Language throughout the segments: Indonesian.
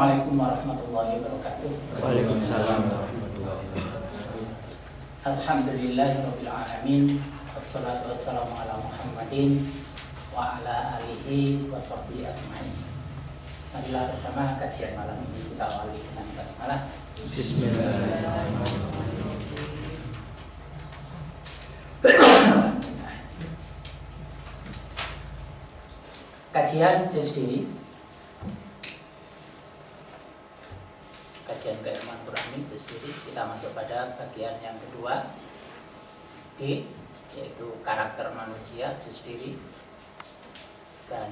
Assalamualaikum warahmatullahi wabarakatuh. Waalaikumsalam warahmatullahi wabarakatuh. Alhamdulillahirabbil alamin. Wassalatu wassalamu ala Muhammadin wa ala alihi wa sahbihi ajmain. Marilah bersama kajian malam ini kita awali dengan basmalah. Bismillahirrahmanirrahim. Kajian juz diri, kajian keilmuan Qur'an juz diri, kita masuk pada bagian yang kedua, B, yaitu karakter manusia juz diri, dan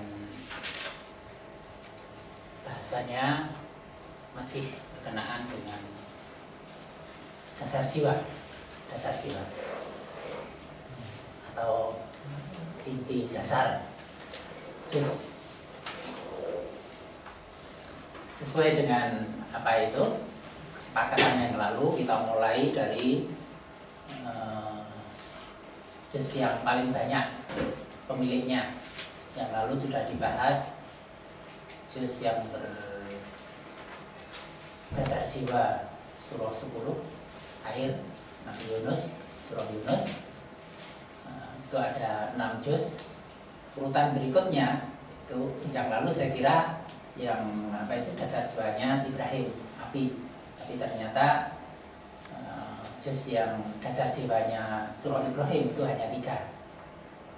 bahasanya masih berkenaan dengan dasar jiwa atau inti dasar. Sesuai dengan apa itu kesepakatan yang lalu, kita mulai dari juz yang paling banyak pemiliknya. Yang lalu sudah dibahas juz yang berdasar jiwa surah 10 akhir Nabi Yunus, surah Yunus. Itu ada 6 juz. Urutan berikutnya itu yang lalu saya kira yang apa itu dasar jiwanya Ibrahim, api, tapi ternyata juz yang dasar jiwanya surah Ibrahim itu hanya 3,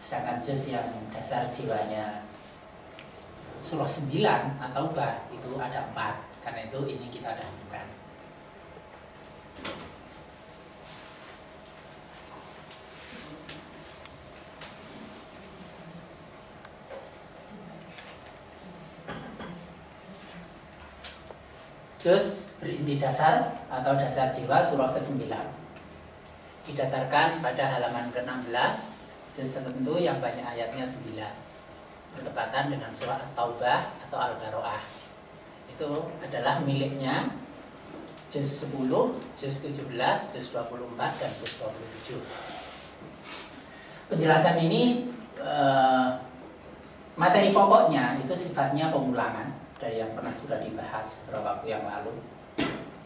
sedangkan juz yang dasar jiwanya surah 9 atau Bah itu ada 4. Karena itu ini kita dahulukan. Juz berinti dasar atau dasar jiwa surah ke-9 didasarkan pada halaman ke-16, juz tertentu yang banyak ayatnya 9, bertepatan dengan surah At-Taubah atau Al-Baro'ah. Itu adalah miliknya juz 10, juz 17, juz 24, dan juz 27. Penjelasan ini materi pokoknya itu sifatnya pemulangan dari yang pernah sudah dibahas beberapa waktu yang lalu.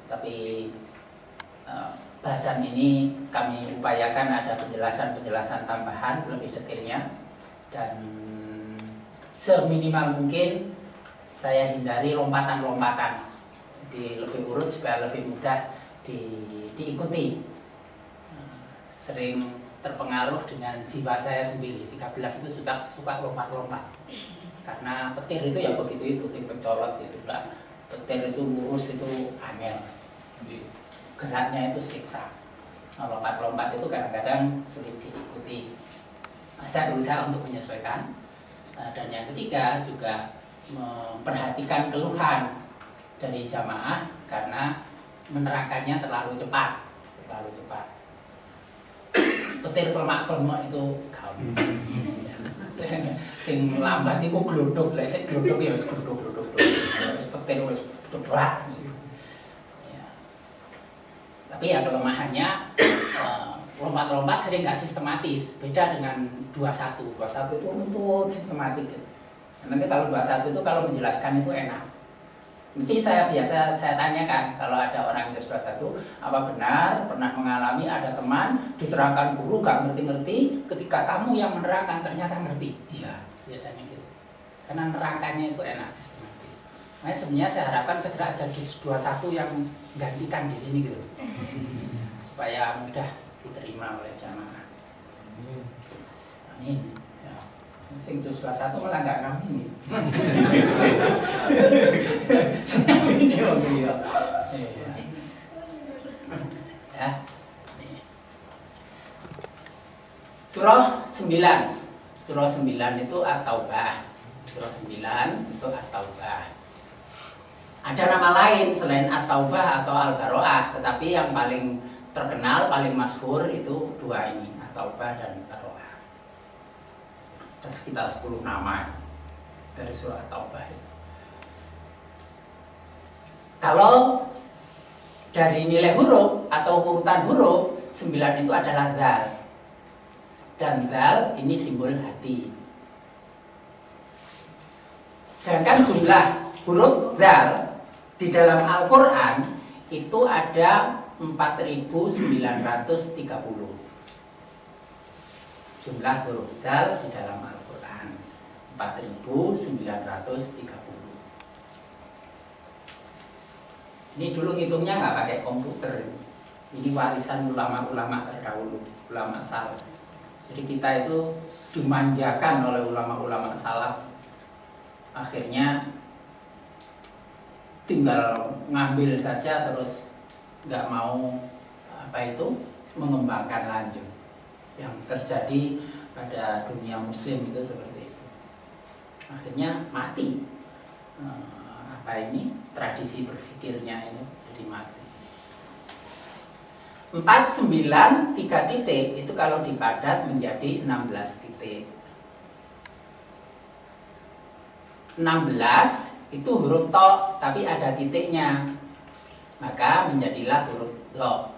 Tapi bahasan ini kami upayakan ada penjelasan-penjelasan tambahan lebih detailnya, dan seminimal mungkin saya hindari lompatan-lompatan. Jadi lebih urut supaya lebih mudah diikuti. Sering terpengaruh dengan jiwa saya sendiri. 13 itu suka lompat-lompat. Karena petir itu ya begitu, itu tim pencolot gitu lah. Petir itu lurus itu angel, geraknya itu siksa. Lompat-lompat itu kadang-kadang sulit diikuti. Saya berusaha untuk menyesuaikan. Dan yang ketiga juga memperhatikan keluhan dari jamaah karena menerangkannya terlalu cepat. Petir pelemak-pelemak itu gampang. Sing lambat iku glodok, lek sing glodok ya wis glodok. Wis petir wis berat. Ya. Tapi ya kelemahannya lompat-lompat sering nggak sistematis. Beda dengan 21. 21 itu runtut sistematik. Nanti kalau 21 itu kalau menjelaskan itu enak. Mesti saya tanyakan kalau ada orang juz 21, apa benar pernah mengalami ada teman diterangkan guru gak ngerti-ngerti, ketika kamu yang menerangkan ternyata ngerti? Iya, biasanya gitu. Karena nerangkannya itu enak, sistematis. Makanya sebenarnya saya harapkan segera aja juz 21 yang gantikan di sini gitu. Supaya mudah diterima oleh jamaah. Amin. Sing juz 21 malah nggak ngamin. Ini ya. Ya. Surah 9. Surah 9 itu At-Taubah. Surah 9 itu At-Taubah. Ada nama lain selain At-Taubah atau Al-Baro'ah, tetapi yang paling terkenal, paling masyhur itu dua ini, At-Taubah dan Baro'ah. Ada sekitar 10 nama dari surah At-Taubah. Kalau dari nilai huruf atau urutan huruf, 9 itu adalah dzal. Dan dzal ini simbol hati. Sedangkan jumlah huruf dzal Di dalam Al-Quran itu ada 4.930 jumlah huruf dal di dalam Al-Quran. 4.930. Ini dulu ngitungnya nggak pakai komputer. Ini warisan ulama-ulama terdahulu, ulama salaf. Jadi kita itu dimanjakan oleh ulama-ulama salaf. Akhirnya tinggal ngambil saja terus nggak mau mengembangkan lanjut. Yang terjadi pada dunia muslim itu seperti itu. Akhirnya mati. Tradisi berpikirnya ini jadi mati. 4, 9, 3 titik itu kalau dipadat menjadi 16 titik. 16 itu huruf to tapi ada titiknya, maka menjadilah huruf do.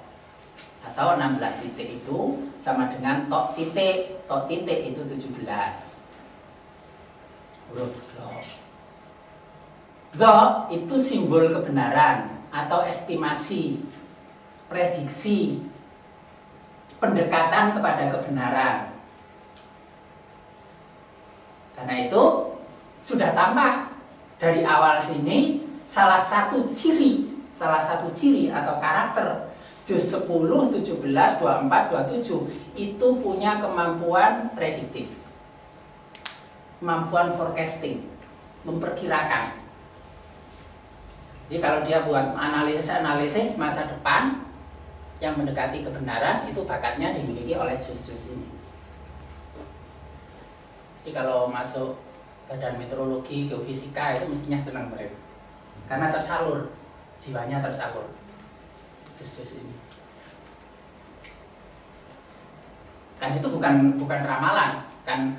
Atau 16 titik itu sama dengan to titik. To titik itu 17 huruf do. Do itu simbol kebenaran atau estimasi, prediksi, pendekatan kepada kebenaran. Karena itu sudah tampak dari awal sini salah satu ciri atau karakter juz 10, 17, 24, 27 itu punya kemampuan prediktif, kemampuan forecasting, memperkirakan. Jadi kalau dia buat analisis masa depan yang mendekati kebenaran, itu bakatnya dimiliki oleh juz-juz ini. Jadi kalau masuk badan meteorologi, geofisika itu mestinya senang mereka, karena tersalur, jiwanya tersalur juz-juz ini. Kan itu bukan ramalan, kan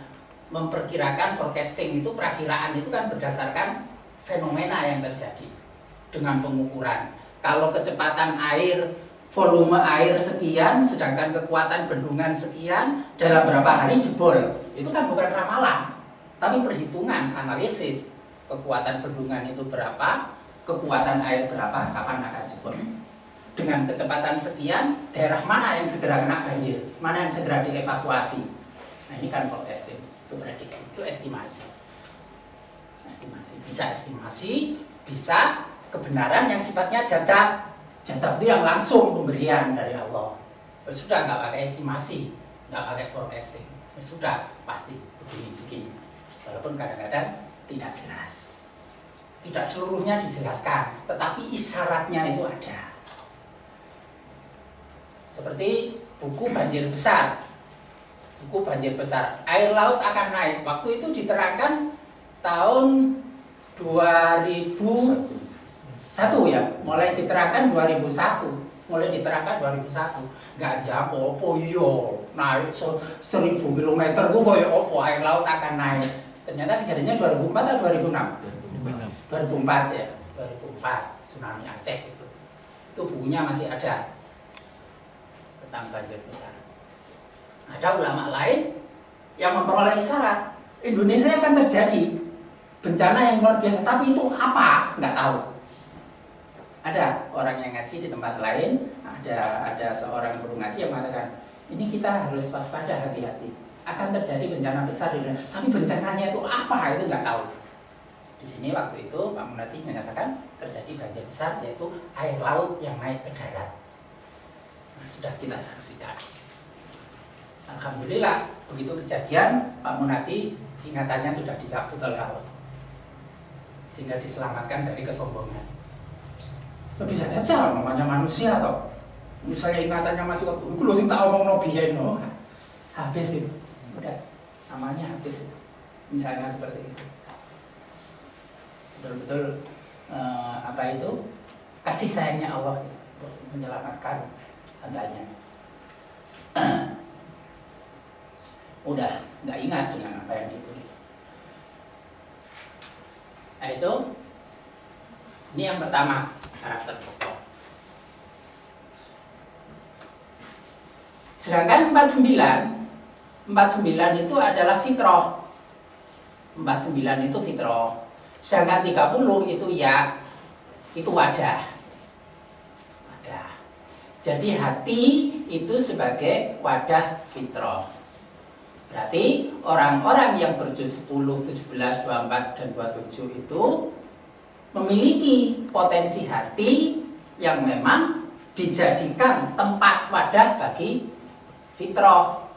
memperkirakan, forecasting itu, perakiraan itu kan berdasarkan fenomena yang terjadi dengan pengukuran. Kalau kecepatan air, volume air sekian, sedangkan kekuatan bendungan sekian, dalam berapa hari jebol. Itu kan bukan ramalan, tapi perhitungan, analisis. Kekuatan bendungan itu berapa, kekuatan air berapa, kapan akan jebol. Dengan kecepatan sekian, daerah mana yang segera kena banjir, mana yang segera dievakuasi. Nah ini kan forecasting, itu prediksi, itu estimasi. Bisa estimasi, bisa kebenaran yang sifatnya jadab itu yang langsung pemberian dari Allah. Sudah nggak pakai estimasi, nggak pakai forecasting, sudah pasti begini. Walaupun kadang-kadang tidak jelas, tidak seluruhnya dijelaskan, tetapi isyaratnya itu ada. Seperti buku banjir besar. Air laut akan naik. Waktu itu diterangkan tahun 2001 ya, mulai diterangkan 2001. Nggak jauh opo yo, naik 1000 km ku koyo opo air laut akan naik. Ternyata kejadiannya 2004 atau 2006? 2004 ya, 2004 tsunami Aceh itu. Itu bukunya masih ada tentang banjir besar. Ada ulama lain yang memperoleh isyarat Indonesia akan terjadi bencana yang luar biasa, tapi itu apa? Nggak tahu. Ada orang yang ngaji di tempat lain, ada seorang guru ngaji yang mengatakan, ini kita harus waspada, hati-hati. Akan terjadi bencana besar di Indonesia, tapi bencananya itu apa? Itu nggak tahu. Di sini waktu itu Pak Munati menyatakan terjadi banjir besar, yaitu air laut yang naik ke darat. Nah, sudah kita saksikan. Alhamdulillah, begitu kejadian, Pak Munati ingatannya sudah dicabut oleh Allah, sehingga diselamatkan dari kesombongan. Bisa saja namanya manusia toh. Misalnya ingatannya masih waktu itu, sing tak omong biyen no. Habis itu. Udah, namanya habis. Misalnya seperti itu. Betul-betul kasih sayangnya Allah untuk menyelamatkan hambanya. Udah nggak ingat dengan apa yang ditulis. Nah itu, ini yang pertama, karakter pokok. Sedangkan 49 itu adalah fitrah. 49 itu fitrah. Sedangkan 30 itu ya. Itu wadah. Wadah. Jadi hati itu sebagai wadah fitrah. Berarti orang-orang yang berjuz 10, 17, 24, dan 27 itu memiliki potensi hati yang memang dijadikan tempat wadah bagi fitrah.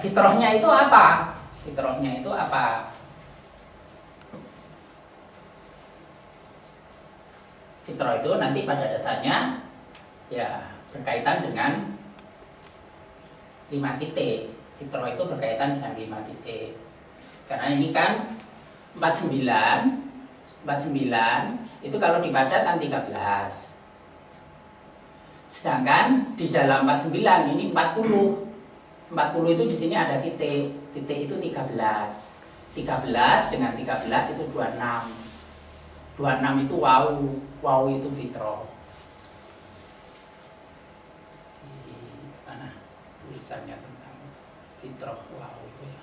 Fitrahnya itu apa? Fitrahnya itu apa? Fitrah itu nanti pada dasarnya ya berkaitan dengan 5 titik. Fitrah itu berkaitan dengan 5 titik. Karena ini kan 49 itu kalau dipadatkan 13. Sedangkan di dalam 49 ini 40. 40 itu di sini ada titik. Titik itu 13. 13 dengan 13 itu 26. 26 itu waw. Waw itu fitrah. Di mana tulisannya tentang fitrah waw itu ya.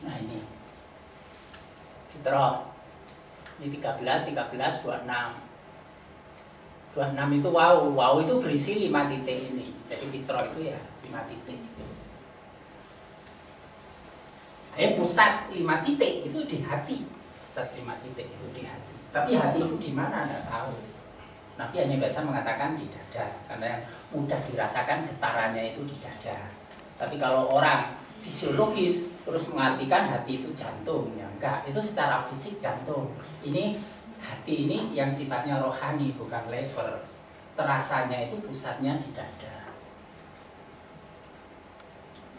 Nah ini fitrah. Ini 13, 26. 26 itu wow. Wow itu berisi 5 titik ini. Jadi fitrah itu ya 5 titik itu. Pusat 5 titik itu di hati. Pusat 5 titik itu di hati. Tapi hati itu di mana Anda tahu. Nabi hanya biasa mengatakan di dada. Karena yang mudah dirasakan getarannya itu di dada. Tapi kalau orang fisiologis terus mengartikan hati itu jantung, ya enggak, itu secara fisik jantung. Ini hati ini yang sifatnya rohani, bukan lever. Terasanya itu pusatnya di dada.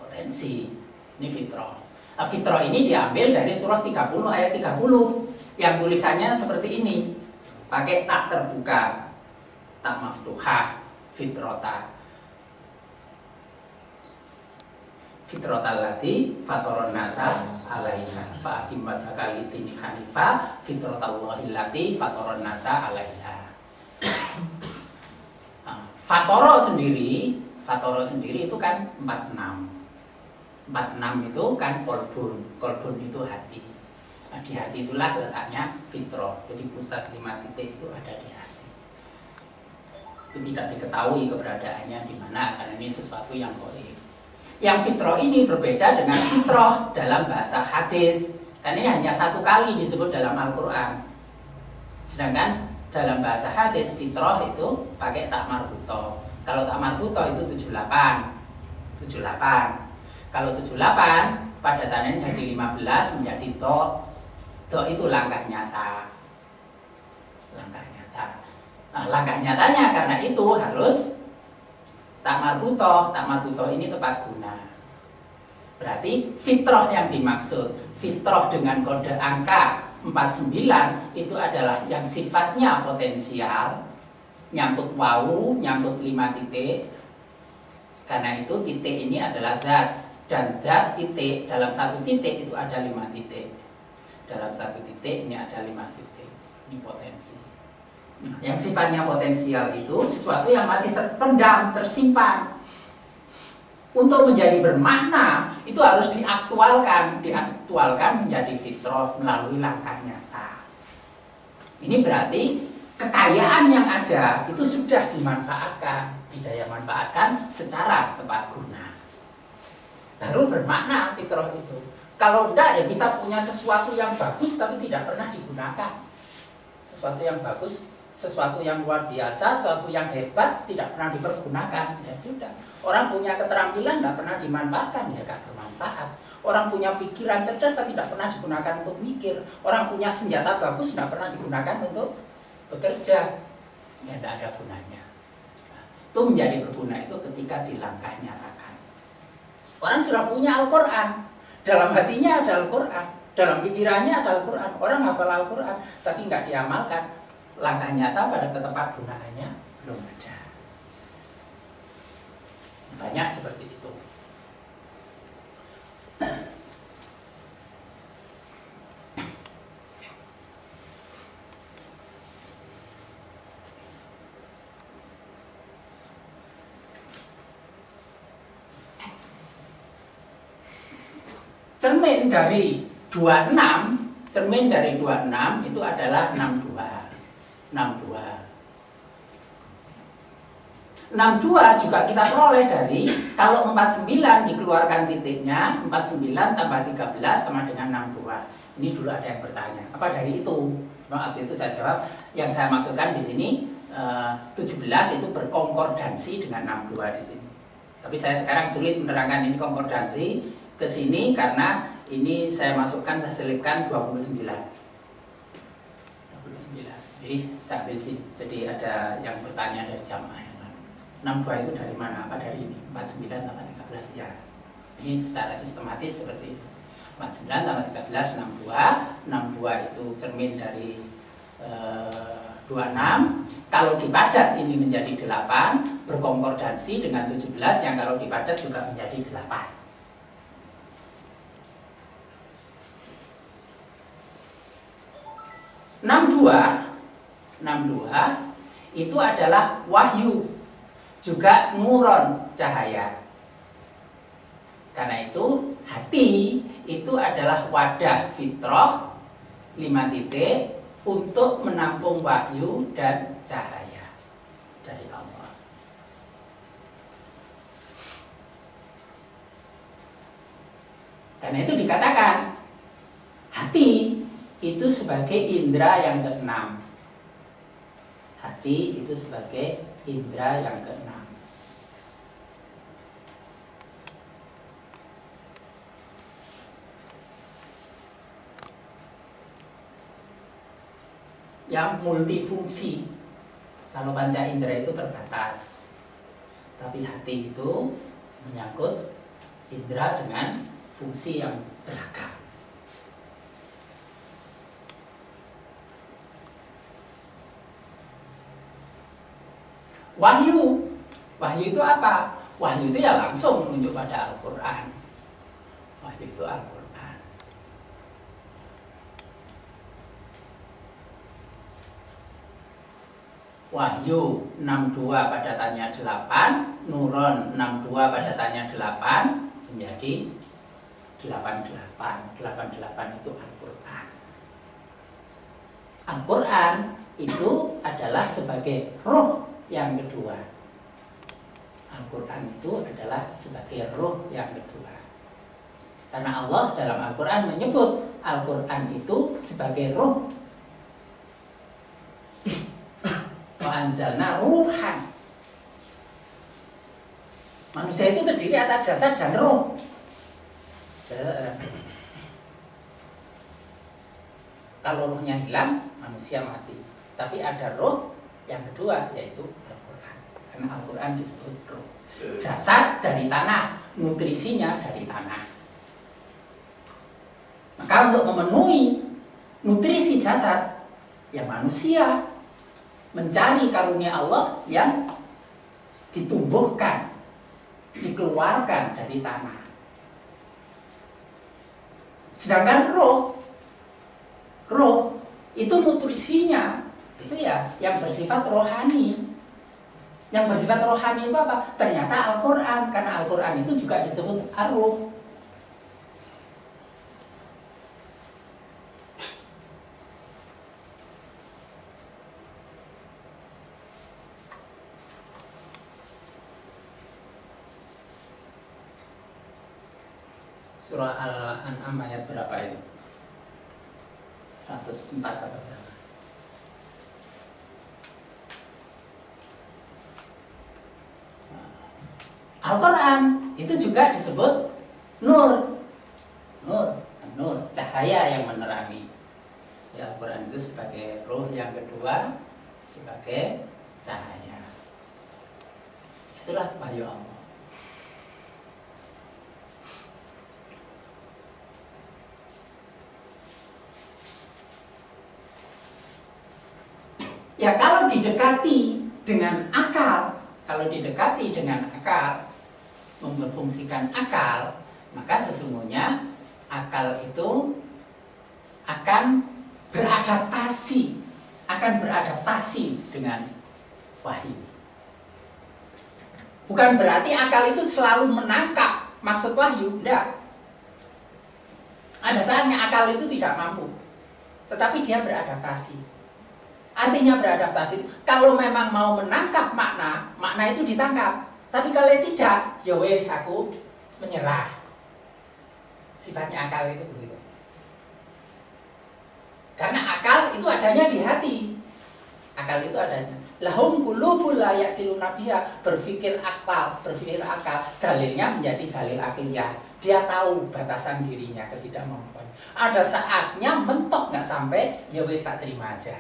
Potensi, ini fitrah. Fitrah ini diambil dari surah 30 ayat 30 yang tulisannya seperti ini, pakai tak terbuka, tak maftuhah, fitrota. Fitrotal lati fatoron nasa alaiha fa akim masakali tini hanifa fitrotallahi lati fatoron nasa alaiha. Fatoro sendiri itu kan 46. 46 itu kan kolbun itu hati. Nah, di hati itulah letaknya fitrah. Jadi pusat 5 titik itu ada di hati. Itu tidak diketahui keberadaannya di mana karena ini sesuatu yang gaib. Yang fitrah ini berbeda dengan fitrah dalam bahasa hadis. Karena ini hanya 1 kali disebut dalam Al-Quran. Sedangkan dalam bahasa hadis fitrah itu pakai tak marbutoh. Kalau tak marbutoh itu 78. Kalau 78 padatannya jadi 15 menjadi do. Do itu langkah nyata. Nah, langkah nyatanya karena itu harus tak marbutoh ini tepat guna. Berarti fitrah yang dimaksud, fitrah dengan kode angka 49 itu adalah yang sifatnya potensial, nyangkut wawu, nyangkut 5 titik. Karena itu titik ini adalah zat, dan zat titik dalam 1 titik itu ada 5 titik. Dalam 1 titik ini ada 5 titik. Ini potensi. Yang sifatnya potensial itu sesuatu yang masih terpendam, tersimpan. Untuk menjadi bermakna itu harus diaktualkan menjadi fitrah melalui langkah nyata. Ini berarti kekayaan yang ada itu sudah dimanfaatkan, didaya manfaatkan secara tepat guna. Baru bermakna fitrah itu. Kalau enggak ya kita punya sesuatu yang bagus tapi tidak pernah digunakan. Sesuatu yang bagus, sesuatu yang luar biasa, sesuatu yang hebat tidak pernah dipergunakan, ya sudah. Orang punya keterampilan tidak pernah dimanfaatkan, ya gak bermanfaat. Orang punya pikiran cerdas tapi tidak pernah digunakan untuk mikir. Orang punya senjata bagus tidak pernah digunakan untuk bekerja, ya tidak ada gunanya. Nah, itu menjadi berguna itu ketika dilangkah nyatakan. Orang sudah punya Al-Quran, dalam hatinya ada Al-Quran, Dalam pikirannya ada Al-Quran, orang hafal Al-Quran, tapi nggak diamalkan. Langkah nyata pada ketepat gunaannya belum ada. Banyak seperti itu. Cermin dari 26 itu adalah 62. 62 juga kita peroleh dari, kalau 49 dikeluarkan titiknya, 49 tambah 13 sama dengan 62. Ini dulu ada yang bertanya, apa dari itu? Waktu itu saya jawab, yang saya maksudkan di sini 17 itu berkonkordansi dengan 62 di sini. Tapi saya sekarang sulit menerangkan ini konkordansi ke sini karena ini saya masukkan, saya selipkan 29. Jadi saya ambil sini. Jadi ada yang bertanya dari jamaah yang lain. 62 itu dari mana? Apa dari ini? 49 tambah 13 ya. Ini secara sistematis seperti itu. 49 tambah 13 62. 62 itu cermin dari 26. Kalau dipadat ini menjadi 8, berkonkordansi dengan 17 yang kalau dipadat juga menjadi 8. 62 itu adalah wahyu, juga nuron, cahaya. Karena itu hati itu adalah wadah fitrah 5 titik untuk menampung wahyu dan cahaya dari Allah. Karena itu dikatakan hati itu sebagai indera yang ke-6. Hati itu sebagai indera yang ke-6. Yang multifungsi. Kalau panca indera itu terbatas, tapi hati itu menyangkut indera dengan fungsi yang beragam. Wahyu itu apa? Wahyu itu ya langsung menunjuk pada Al-Quran. Wahyu itu Al-Quran. Wahyu 62 padatannya 8, Nuron 62 padatannya 8, menjadi 88. 88 itu Al-Quran. Al-Quran itu adalah sebagai roh yang kedua. Al-Quran itu adalah sebagai roh yang kedua. Karena Allah dalam Al-Quran menyebut Al-Quran itu sebagai roh. Wa anzalna ruhan. Manusia itu terdiri atas jasad dan roh. Kalau rohnya hilang, manusia mati. Tapi ada roh yang kedua, yaitu Al-Quran. Karena Al-Quran disebut roh. Jasad dari tanah, nutrisinya dari tanah. Maka untuk memenuhi nutrisi jasad, ya manusia mencari karunia Allah yang ditumbuhkan, dikeluarkan dari tanah. Sedangkan roh itu nutrisinya itu ya yang bersifat rohani. Yang bersifat rohani itu apa? Ternyata Al-Quran. Karena Al-Quran itu juga disebut ar-ruh. Surah Al-An'am ayat berapa itu? 104 atau berapa? Al-Quran itu juga disebut nur, cahaya yang menerangi. Ya, Al-Quran itu sebagai roh yang kedua, sebagai cahaya. Itulah wahyu Allah. Ya kalau didekati dengan akal, memberfungsikan akal, maka sesungguhnya akal itu akan beradaptasi dengan wahyu. Bukan berarti akal itu selalu menangkap maksud wahyu, tidak. Ada saatnya akal itu tidak mampu, tetapi dia beradaptasi. Artinya beradaptasi, kalau memang mau menangkap makna itu ditangkap. Tapi kalau tidak, ya wes aku menyerah. Sifatnya akal itu begitu. Karena akal itu adanya di hati. Akal itu adanya. Lahum qulubul la yaqiluna biha, berpikir akal. Dalilnya menjadi dalil akliyah. Dia tahu batasan dirinya, ketidakmampuan. Ada saatnya mentok nggak sampai, ya wes tak terima aja.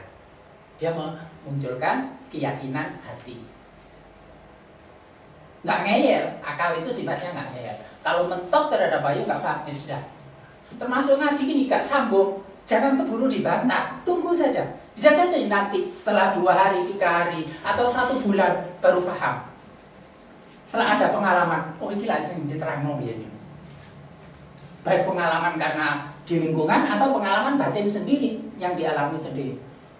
Dia memunculkan keyakinan hati. Nggak ngeyel, akal itu sifatnya nggak ngeyel. Kalau mentok terhadap wahyu nggak paham, ya sudah. Termasuk ngaji gini nggak sambung, jangan keburu dibantah, tunggu saja. Bisa saja nanti setelah 2 hari, 3 hari, atau 1 bulan baru paham. Setelah ada pengalaman, oh ini lah yang diterangno ini. Baik pengalaman karena di lingkungan atau pengalaman batin sendiri yang dialami sendiri.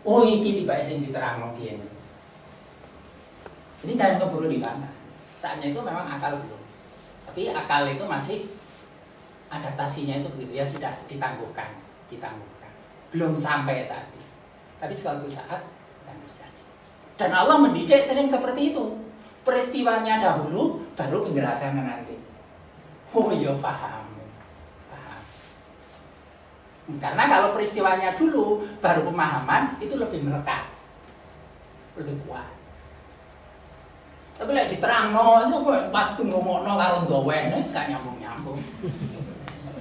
Oh ini tiba yang diterangno ini. Jadi jangan keburu dibantah. Saatnya itu memang akal belum. Tapi akal itu masih adaptasinya itu begitu ya, sudah ditangguhkan. Belum sampai saat itu. Tapi suatu saat akan terjadi. Dan Allah mendidik sering seperti itu. Peristiwanya dahulu, baru penjelasannya nanti. Oh iya paham. Karena kalau peristiwanya dulu, baru pemahaman, itu lebih melekat, lebih kuat. Tapi lek diterangno, pas ngomongno karo ndowen wis gak nyambung-nyambung.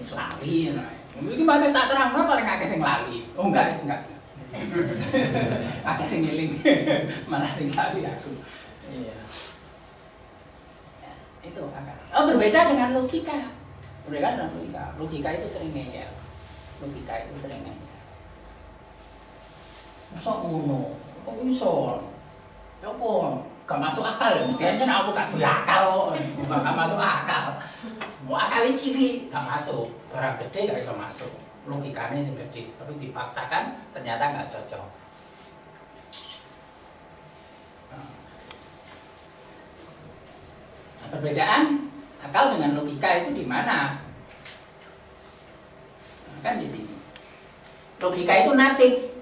Wis lali. Iki masih tak terangno paling akeh sing lali. Oh enggak. Akeh sing ngiling. Malah sing lali aku. Iya. Ya, itu akal. Oh, berbeda dengan logika. Logika itu sering ngeyel. Masa ngono? Kok iso? Ya apa? Gak masuk akal ya, mesti aja aku gak berakal kok. Gak masuk akal. Mau akalnya ciri, gak masuk. Barang gede gak bisa masuk. Logikanya yang gede, tapi dipaksakan ternyata gak cocok. Nah, perbedaan akal dengan logika itu di mana? Nah, kan di sini. Logika itu natik.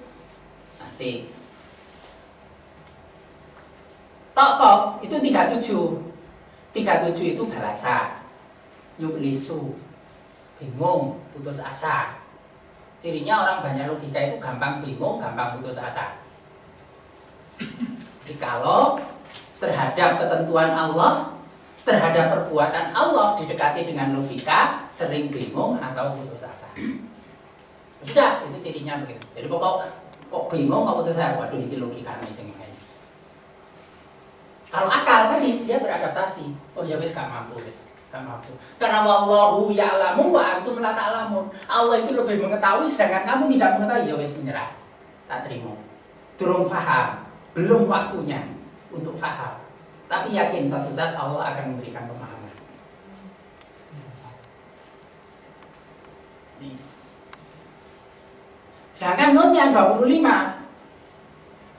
Tokof itu 37. 37 itu balasa, yublisu, bingung, putus asa. Cirinya orang banyak logika itu gampang bingung, gampang putus asa. Jadi kalau terhadap ketentuan Allah, terhadap perbuatan Allah didekati dengan logika, sering bingung atau putus asa. Sudah, itu cirinya begitu. Jadi kok bingung, kok putus asa, waduh ini logikanya sing. Kalau akal tadi dia beradaptasi. Oh ya wis gak mampu. Karena wallahu ya'lamu wa antum la ta'lamun. Allah itu lebih mengetahui sedangkan kamu tidak mengetahui, ya wis menyerah. Tak terima. Durung paham, belum waktunya untuk paham. Tapi yakin suatu saat Allah akan memberikan pemahaman. Sedangkan nun yang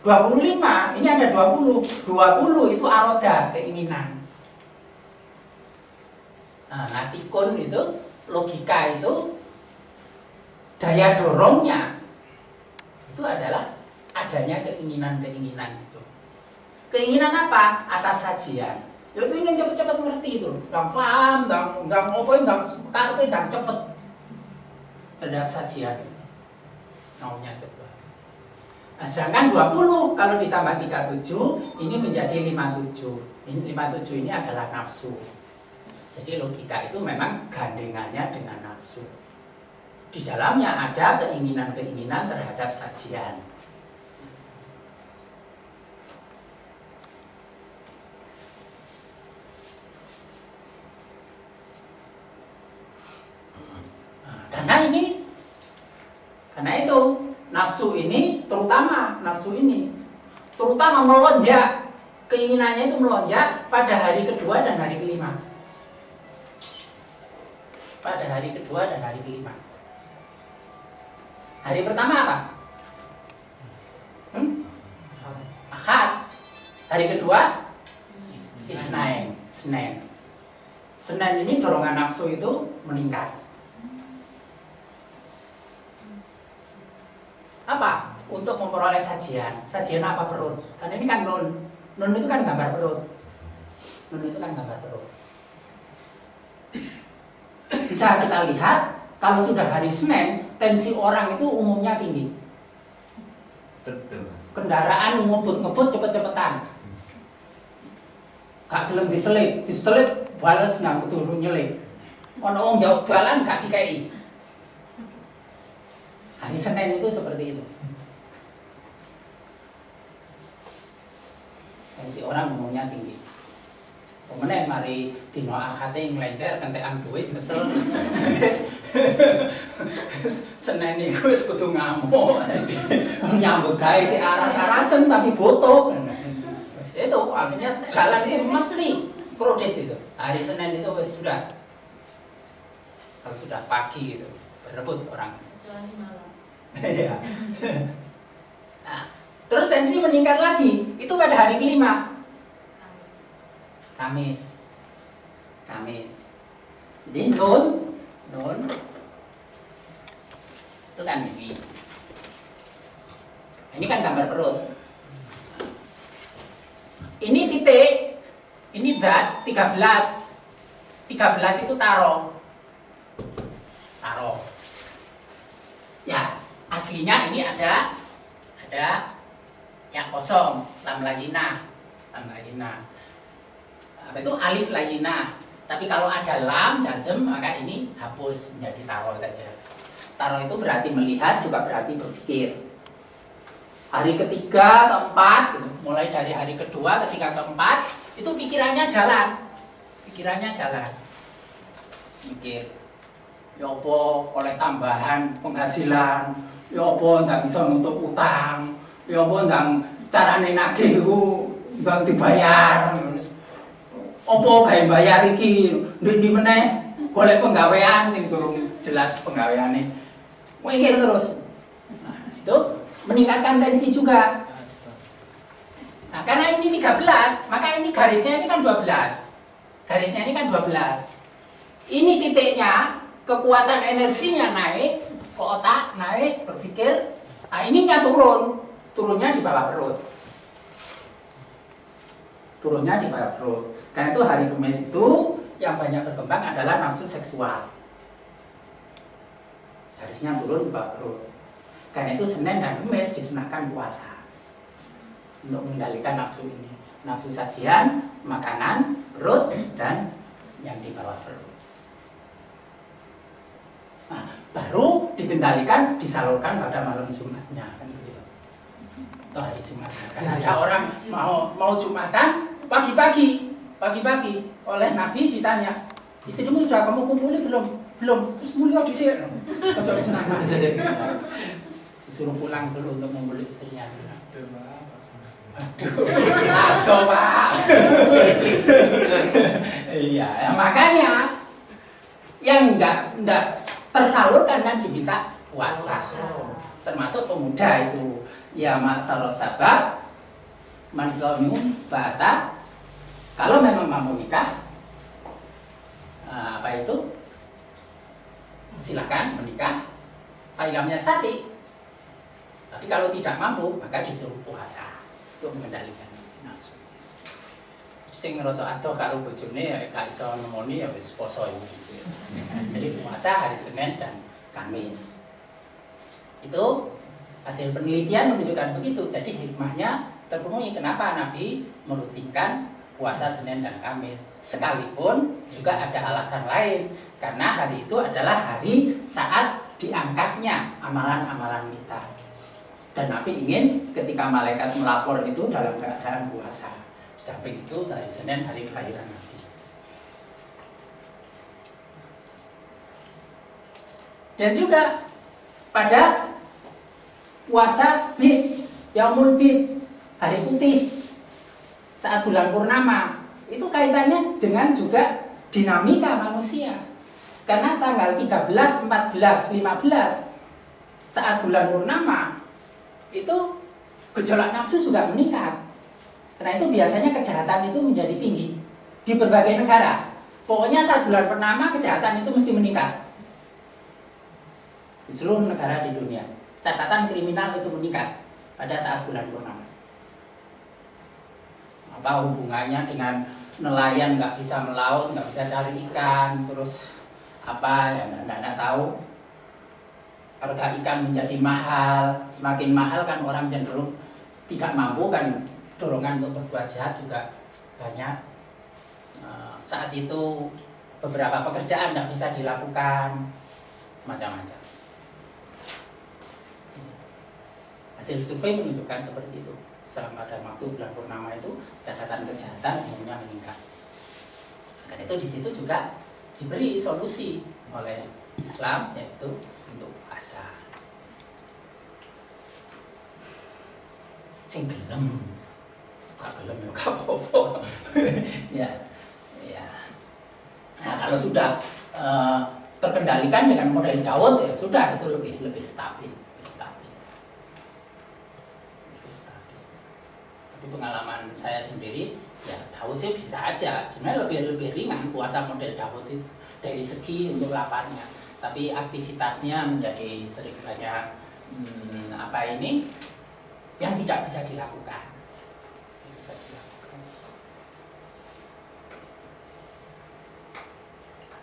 25 ini ada 20 itu aroda, keinginan. Nah, natikun itu logika itu daya dorongnya itu adalah adanya keinginan itu. Keinginan apa? Atas sajian. Itu ingin cepet-cepet ngerti itu, ndang paham, ndang opo, ndang karepe ndang cepet terhadap sajian. Maunya cepet. Nah, sedangkan 20 kalau ditambah 37 ini menjadi 57. Ini 57 ini adalah nafsu. Jadi logika itu memang gandengannya dengan nafsu. Di dalamnya ada keinginan-keinginan terhadap sajian. Nah, karena itu nafsu ini, terutama nafsu ini terutama melonjak, keinginannya itu melonjak pada hari kedua dan hari kelima. Pada hari kedua dan hari kelima. Hari pertama apa? Ahad. Hari kedua Isnain, Senin. Senin ini dorongan nafsu itu meningkat. Apa? Untuk memperoleh sajian. Sajian apa? Perut. Karena ini kan nun. Nun itu kan gambar perut. Nun itu kan gambar perut. Bisa kita lihat kalau sudah hari Senin, tensi orang itu umumnya tinggi. Kendaraan ngebut cepet-cepetan. Gak gelem diselip bales nang kudu nyelip. Ono wong jauh jalan gak dikei. Hari Senin itu seperti itu. Tensi orang umumnya tinggi. Kemudian mari dino akate nglencer kentekan duit kesel. Senin iku wis kudu ngamuk. Nyambut gawe sik aras-arasen tapi botok. Wis itu akhirnya jalan itu mesti kredit itu. Hari Senin itu wis sudah. Kalau sudah pagi itu berebut orang. Kecuali malam. Iya. Nah, terus tensi meningkat lagi. Itu pada hari kelima. Kamis. Jadi nun itu kan ini. Ini kan gambar perut. Ini titik, ini dat 13. 13 itu taro. Ya, aslinya ini ada yang kosong, lam layinah. Apa itu alif layinah. Tapi kalau ada lam jazm maka ini hapus menjadi taro saja. Taro itu berarti melihat, juga berarti berpikir. Hari ketiga, keempat, mulai dari hari kedua, ketiga, keempat, itu pikirannya jalan. Mikir, ya apa oleh tambahan penghasilan, ya apa nggak bisa nutup utang, ya apa nggak carane nagih itu nggak dibayar. Apa gawe bayar iki ndi meneh golek penggawean sing durung jelas penggaweane. Mikir terus. Nah, itu meningkatkan tensi juga. Nah, karena ini 13, maka ini garisnya ini kan 12. Garisnya ini kan 12. Ini titiknya, kekuatan energinya naik ke otak, naik berpikir. Nah, ininya turun. Turunnya di bawah perut. Karena itu hari Kamis itu yang banyak berkembang adalah nafsu seksual. Harusnya turun ke bawah perut. Karena itu Senin dan Kamis disunahkan puasa untuk mengendalikan nafsu ini. Nafsu sajian, makanan, perut, dan yang di bawah perut. Nah, baru dikendalikan, disalurkan pada malam Jumatnya kan begitu. Atau hari Jumat. Karena ada orang mau Jumatan pagi-pagi oleh Nabi ditanya, istrimu sudah kamu kumpuli belum? Terus mulia di sini. Disuruh pulang dulu untuk membeli istrinya. Aduh, Pak. Iya, makanya yang enggak tersalurkan kan diminta puasa. Termasuk pemuda itu. Ya masalah sabar, manislamu bata. Kalau memang mampu nikah, apa itu? Silakan menikah. Failamnya statik. Tapi kalau tidak mampu, maka disuruh puasa untuk mengendalikan nafsu. Sing ngerotok ado karo bojone ya gak iso nemoni ya wis poso iki. Jadi puasa hari Senin dan Kamis. Itu hasil penelitian menunjukkan begitu. Jadi hikmahnya terpenuhi. Kenapa Nabi merutinkan puasa Senin dan Kamis? Sekalipun juga ada alasan lain. Karena hari itu adalah hari saat diangkatnya amalan-amalan kita. Dan Nabi ingin ketika malaikat melapor itu dalam keadaan puasa. Sampai itu hari Senin hari kelahiran Nabi. Dan juga pada puasa Bid, Yaumul Bid, hari putih saat bulan purnama. Itu kaitannya dengan juga dinamika manusia. Karena tanggal 13, 14, 15 saat bulan purnama itu gejolak nafsu juga meningkat. Karena itu biasanya kejahatan itu menjadi tinggi di berbagai negara. Pokoknya saat bulan purnama kejahatan itu mesti meningkat. Di seluruh negara di dunia, catatan kriminal itu meningkat pada saat bulan purnama. Apa hubungannya dengan nelayan nggak bisa melaut, nggak bisa cari ikan, terus apa ya nggak tahu. Harga ikan menjadi mahal, semakin mahal kan orang cenderung tidak mampu kan, dorongan untuk berbuat jahat juga banyak. Saat itu beberapa pekerjaan tidak bisa dilakukan, macam-macam. Hasil survei menunjukkan seperti itu. Selama pada waktu bulan purnama itu catatan kejahatan umumnya meningkat. Karena itu di situ juga diberi solusi oleh Islam, yaitu untuk puasa. Sing gelem, gak gelem ya gak apa-apa. Ya. Nah, kalau sudah terkendalikan dengan model Daud ya sudah, itu lebih stabil. Tapi pengalaman saya sendiri ya Daud sih bisa aja, sebenarnya lebih ringan puasa model Daud itu dari segi untuk laparnya, tapi aktivitasnya menjadi sering banyak yang tidak bisa dilakukan.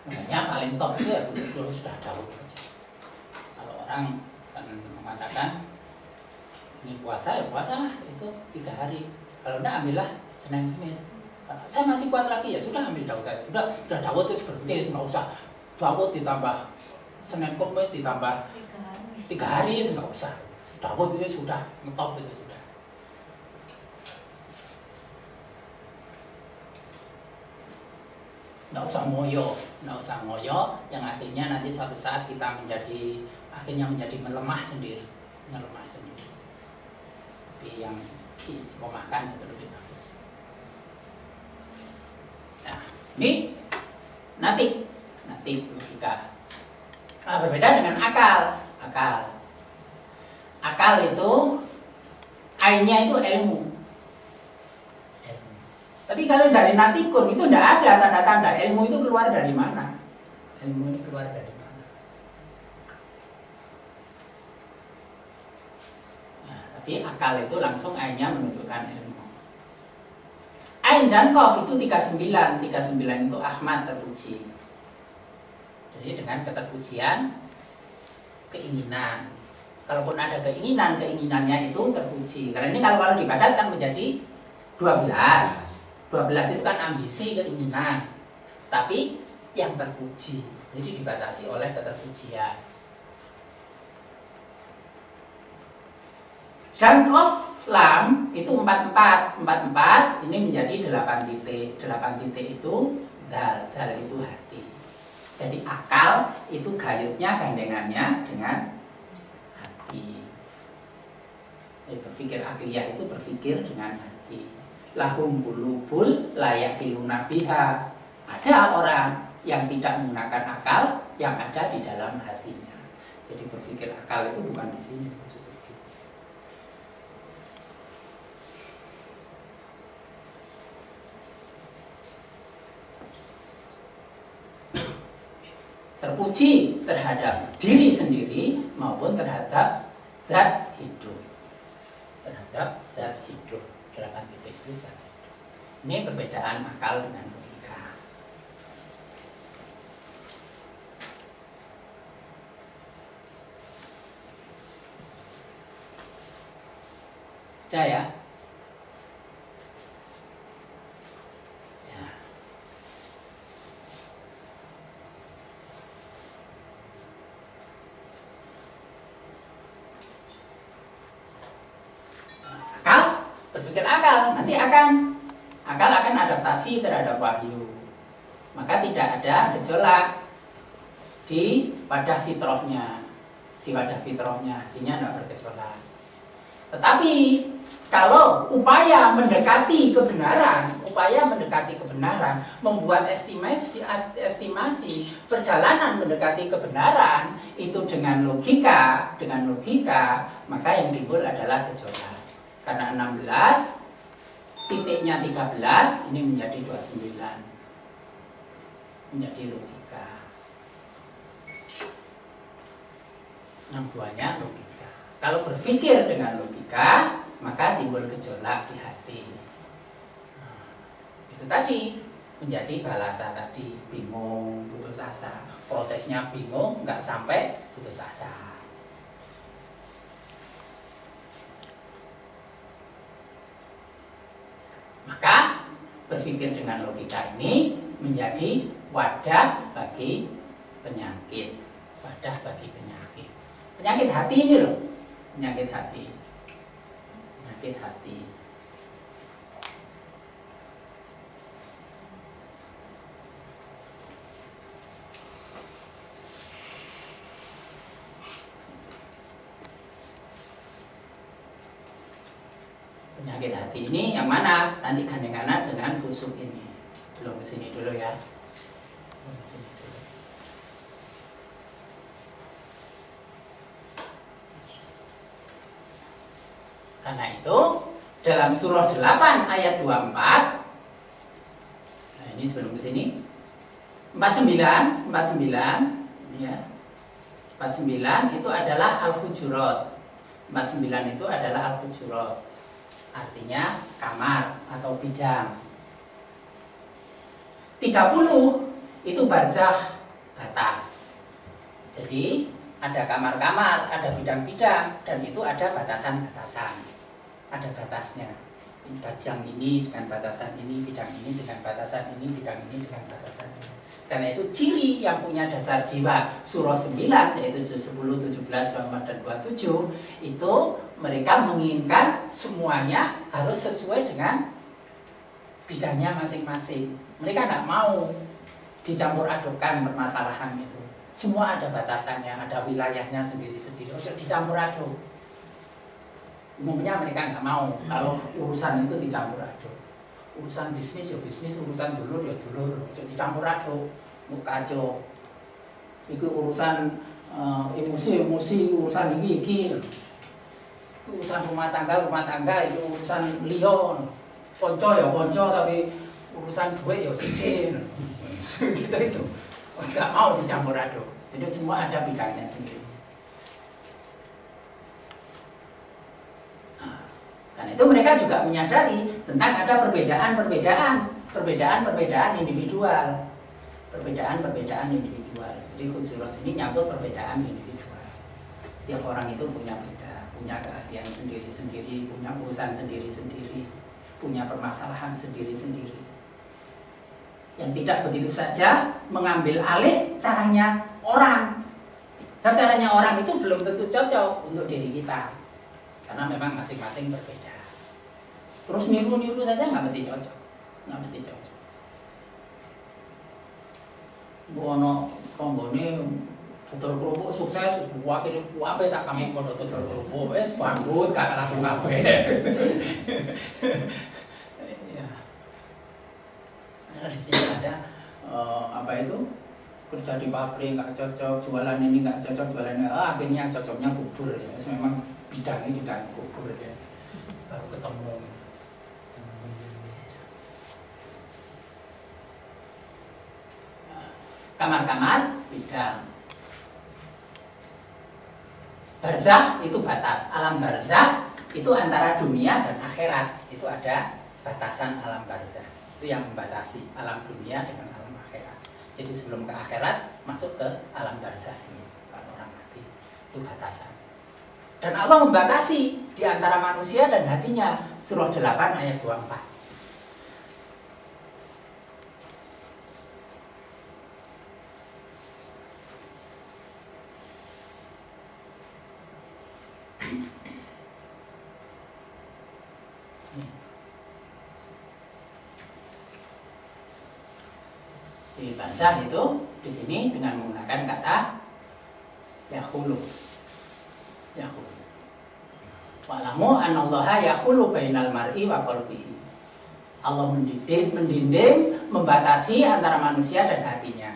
Makanya paling top itu ya betul-betul sudah Daud aja. Kalau orang kan mengatakan ini puasa ya puasa lah, itu 3 hari. Kalau enggak ambillah Senin Kamis. Saya masih kuat lagi ya sudah ambil Daud aja. Udah Daud itu seperti nggak usah Daud ditambah Senin Kamis ditambah 3 hari nggak usah. Daud itu sudah ngetop itu sudah. Nggak usah ngoyo, yang akhirnya nanti suatu saat kita akhirnya menjadi melemah sendiri. Tapi yang diistiqomahkan itu lebih bagus. Nah, ini natik logika. Berbeda dengan akal. Akal itu ainnya itu ilmu. Tapi kalau dari natikun itu tidak ada tanda-tanda ilmu itu keluar dari mana. Ilmu ini keluar dari mana. Nah, tapi akal itu langsung ainnya menunjukkan ilmu. Ain dan Qaf itu 39 itu Ahmad terpuji. Jadi dengan keterpujian keinginan. Kalaupun ada keinginannya itu terpuji. Karena ini kalau dipadatkan menjadi 12 itu kan ambisi, keinginan, tapi yang terpuji, jadi dibatasi oleh keterpujian. Dan Qaf Lam itu 44 ini menjadi 8 titik. 8 titik itu dal itu hati. Jadi akal itu gayutnya gandengannya dengan hati. Berpikir akliyah itu berpikir dengan hati. Lahum qulubul la yaqiluna biha. Ada orang yang tidak menggunakan akal, yang ada di dalam hatinya. Jadi berpikir akal itu bukan di sini khusus begitu. Terpuji terhadap diri sendiri maupun terhadap zat hidup. Terhadap zat hidup. 8 titik itu. Ini perbedaan akal dengan logika. Sudah ya? Berpikir akal, nanti akal akan adaptasi terhadap wahyu. Maka tidak ada gejolak di wadah fitrahnya. Artinya tidak bergejolak. Tetapi kalau upaya mendekati kebenaran, membuat estimasi perjalanan mendekati kebenaran itu dengan logika, maka yang timbul adalah gejolak. Karena 16 titiknya 13 ini menjadi 29, menjadi logika. Yang duanya logika. Kalau berpikir dengan logika, maka timbul gejolak di hati. Itu tadi menjadi balasa tadi, bingung, putus asa. Prosesnya bingung, nggak sampai putus asa. Maka berpikir dengan logika ini menjadi wadah bagi penyakit. Wadah bagi penyakit. Penyakit hati ini loh. Penyakit hati. Penyakit hati. Penyakit hati ini yang mana? Nanti gandengan dengan fusuk ini. Belum ke sini dulu ya. Belum ke sini dulu. Karena itu dalam surah 8 ayat 24. Nah, ini sebelum ke sini 49 ya. 49 itu adalah Al-Hujurat. 49 itu adalah Al-Hujurat. Artinya kamar atau bidang. 30 itu barzakh, batas. Jadi ada kamar-kamar, ada bidang-bidang, dan itu ada batasan-batasan. Ada batasnya. Bidang ini dengan batasan ini, bidang ini dengan batasan ini, bidang ini dengan batasan ini. Karena itu ciri yang punya dasar jiwa surah 9, yaitu juz 10, 17, 24, dan 27, itu mereka menginginkan semuanya harus sesuai dengan bidangnya masing-masing. Mereka tidak mau dicampur adukkan permasalahan itu. Semua ada batasannya, ada wilayahnya sendiri-sendiri. Harus dicampur aduk. Umumnya mereka nggak mau kalau urusan itu dicampur aduk. Urusan bisnis ya bisnis, urusan dulur ya dulur, dicampur aduk, kacau. Itu urusan emosi, urusan ini. Urusan rumah tangga itu urusan lion. Konco ya konco, tapi urusan duit ya siji. Gitu itu. Nggak mau dicampur aduk. Jadi semua ada bidangnya sendiri. Karena itu mereka juga menyadari tentang ada perbedaan individual. Perbedaan individual. Jadi Hujurat ini nyambut perbedaan individual. Tiap orang itu punya keahlian sendiri-sendiri, punya urusan sendiri-sendiri, punya permasalahan sendiri-sendiri. Yang tidak begitu saja mengambil alih caranya orang. Caranya orang itu belum tentu cocok untuk diri kita. Karena memang masing-masing berbeda. Terus niru-niru saja nggak mesti cocok. Bono konggone tutur kerupuk sukses, wakil kuape sak kamu kono tutur kerupuk, wis bangkrut gak laku kabeh. Ya. Nah, di sini ada kerja di pabrik nggak cocok, jualan ini nggak cocok, akhirnya cocoknya bubur ya. Memang bidang bubur ya. Baru ketemu. Kamar-kamar bidang. Barzakh itu batas. Alam barzakh itu antara dunia dan akhirat. Itu ada batasan alam barzakh. Itu yang membatasi alam dunia dengan alam akhirat. Jadi sebelum ke akhirat masuk ke alam barzakh ini. Kalau orang mati itu batasan. Dan Allah membatasi di antara manusia dan hatinya. Surah 8 ayat 24. Di barzakh itu di sini dengan menggunakan kata yahulu. Wa'lamu anallaha yahulu bainal mar'i wa qalbihi. Allah mendinding, membatasi antara manusia dan hatinya.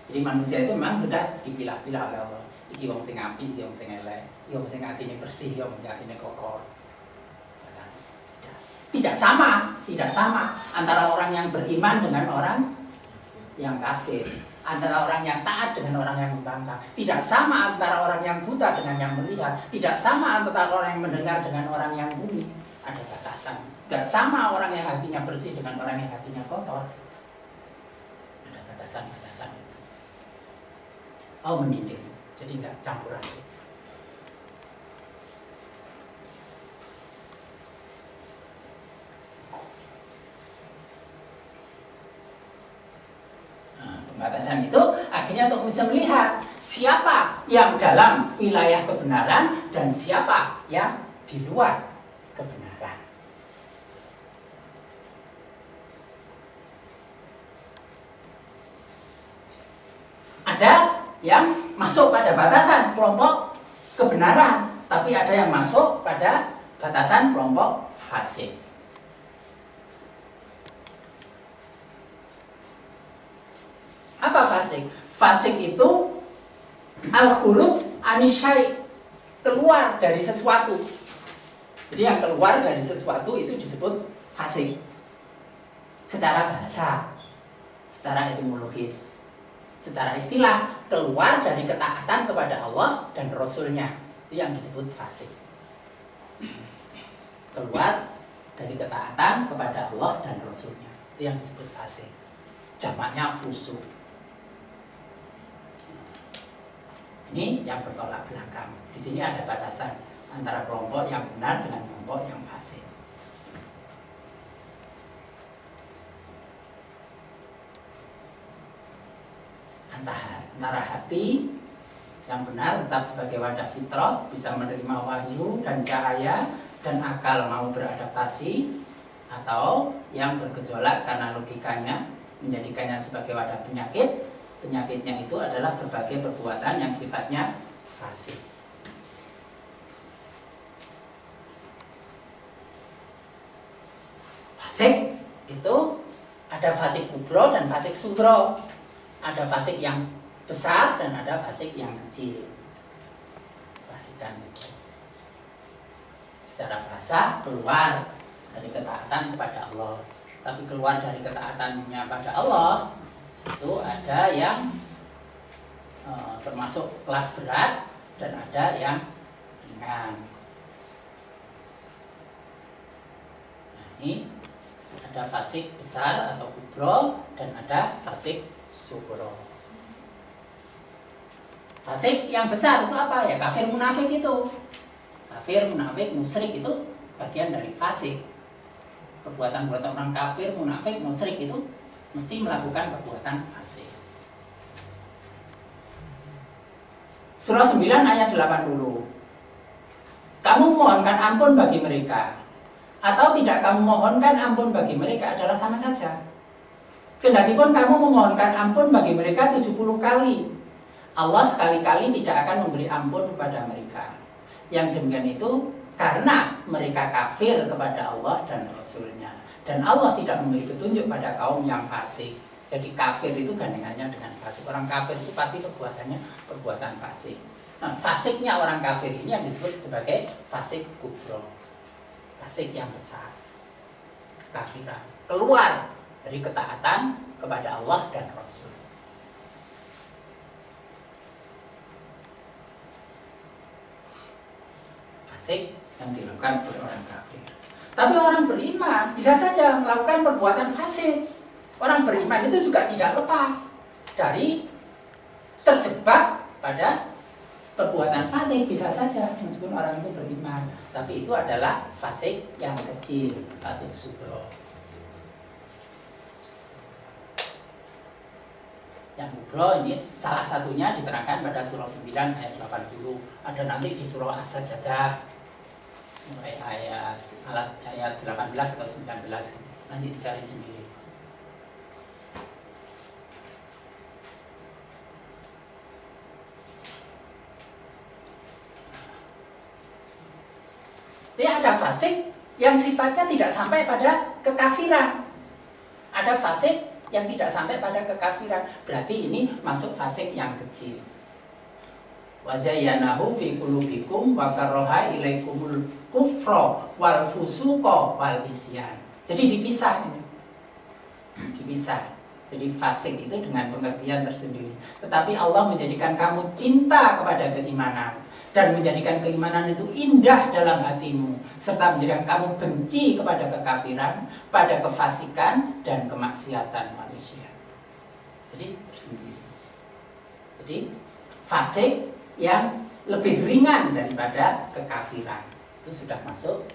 Jadi manusia itu memang sudah dipilah-pilah oleh Allah. Iki wong sing apik, iki wong sing elek, iki wong sing atine bersih, iki wong sing atine kotor. Tidak sama antara orang yang beriman dengan orang yang kafir, antara orang yang taat dengan orang yang membangkang. Tidak sama antara orang yang buta dengan yang melihat. Tidak sama antara orang yang mendengar dengan orang yang tuli. Ada batasan. Tidak sama orang yang hatinya bersih dengan orang yang hatinya kotor. Ada batasan-batasan itu. Oh, mendinding. Jadi enggak campuran. Pembatasan itu akhirnya untuk bisa melihat siapa yang dalam wilayah kebenaran dan siapa yang di luar kebenaran. Ada yang masuk pada batasan kelompok kebenaran, tapi ada yang masuk pada batasan kelompok fasik. Apa fasik? Fasik itu al-khuruj anisyai, keluar dari sesuatu. Jadi yang keluar dari sesuatu itu disebut fasik. Secara bahasa, secara etimologis, secara istilah, keluar dari ketaatan kepada Allah dan Rasul-Nya. Itu yang disebut fasik. Keluar dari ketaatan kepada Allah dan Rasul-Nya. Itu yang disebut fasik. Jamaknya fusuk. Ini yang bertolak belakang. Di sini ada batasan antara kelompok yang benar dengan kelompok yang fasik. Antara hati yang benar tetap sebagai wadah fitrah, bisa menerima wahyu dan cahaya, dan akal mau beradaptasi, atau yang bergejolak karena logikanya menjadikannya sebagai wadah penyakit. Penyakitnya itu adalah berbagai perbuatan yang sifatnya fasik. Fasik itu ada fasik kubro dan fasik sugro. Ada fasik yang besar dan ada fasik yang kecil. Fasikan itu secara bahasa keluar dari ketaatan kepada Allah. Tapi keluar dari ketaatannya pada Allah itu ada yang termasuk kelas berat dan ada yang ringan. Nah, ini ada fasik besar atau kubro dan ada fasik sugro. Fasik yang besar itu apa? Ya kafir munafik itu. Kafir, munafik, musyrik itu bagian dari fasik. Perbuatan-perbuatan orang kafir, munafik, musyrik itu mesti melakukan perbuatan fasik. Surah 9 ayat 80. Kamu mohonkan ampun bagi mereka atau tidak kamu mohonkan ampun bagi mereka adalah sama saja. Kendatipun kamu memohonkan ampun bagi mereka 70 kali, Allah sekali-kali tidak akan memberi ampun kepada mereka. Yang demikian itu karena mereka kafir kepada Allah dan Rasul-Nya. Dan Allah tidak memberi petunjuk pada kaum yang fasik. Jadi kafir itu gandengannya dengan fasik. Orang kafir itu pasti perbuatannya perbuatan fasik. Nah, fasiknya orang kafir ini yang disebut sebagai fasik kubro. Fasik yang besar. Kafiran. Keluar dari ketaatan kepada Allah dan Rasul. Fasik yang dilakukan oleh orang kafir. Tapi orang beriman bisa saja melakukan perbuatan fasik. Orang beriman itu juga tidak lepas dari terjebak pada perbuatan fasik. Bisa saja meskipun orang itu beriman, tapi itu adalah fasik yang kecil, fasik sugro. Yang kubro ini salah satunya diterangkan pada surah 9 ayat 80. Ada nanti di surah As-Sajdah mulai ayat 18 atau 19, nanti dicari sendiri. Jadi ada fasik yang sifatnya tidak sampai pada kekafiran. Ada fasik yang tidak sampai pada kekafiran. Berarti ini masuk fasik yang kecil. Wa zayyanahu fi qulubikum wa karaha ilaikumul kufra wal fusuqa wal isyan. Jadi dipisah ini. Dipisah. Jadi fasik itu dengan pengertian tersendiri. Tetapi Allah menjadikan kamu cinta kepada keimanan dan menjadikan keimanan itu indah dalam hatimu, serta menjadikan kamu benci kepada kekafiran, pada kefasikan dan kemaksiatan manusia. Jadi tersendiri. Jadi fasik yang lebih ringan daripada kekafiran itu sudah masuk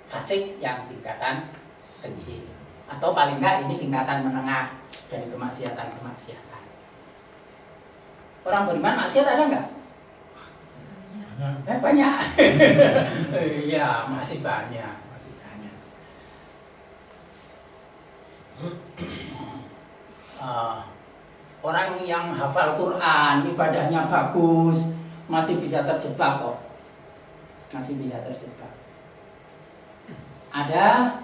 fasik yang tingkatan kecil. Atau paling enggak ini tingkatan menengah dari kemaksiatan-kemaksiatan. Orang beriman maksiat ada enggak? Banyak. Iya, masih banyak. Orang yang hafal Quran, ibadahnya bagus, masih bisa terjebak kok. Masih bisa terjebak. Ada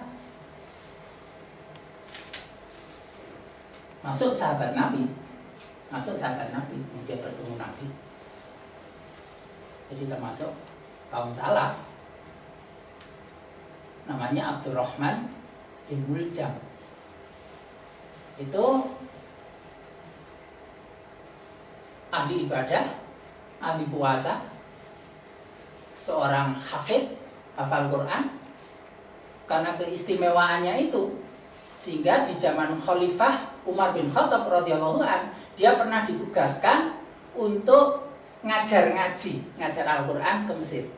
masuk sahabat Nabi, dia bertemu Nabi. Jadi termasuk kaum salaf. Namanya Abdurrahman bin Muljam. Itu ahli ibadah, ahli puasa, seorang hafid, hafal Quran. Karena keistimewaannya itu, sehingga di zaman Khalifah Umar bin Khattab radhiyallahu an, dia pernah ditugaskan untuk ngajar Al-Quran ke Mesir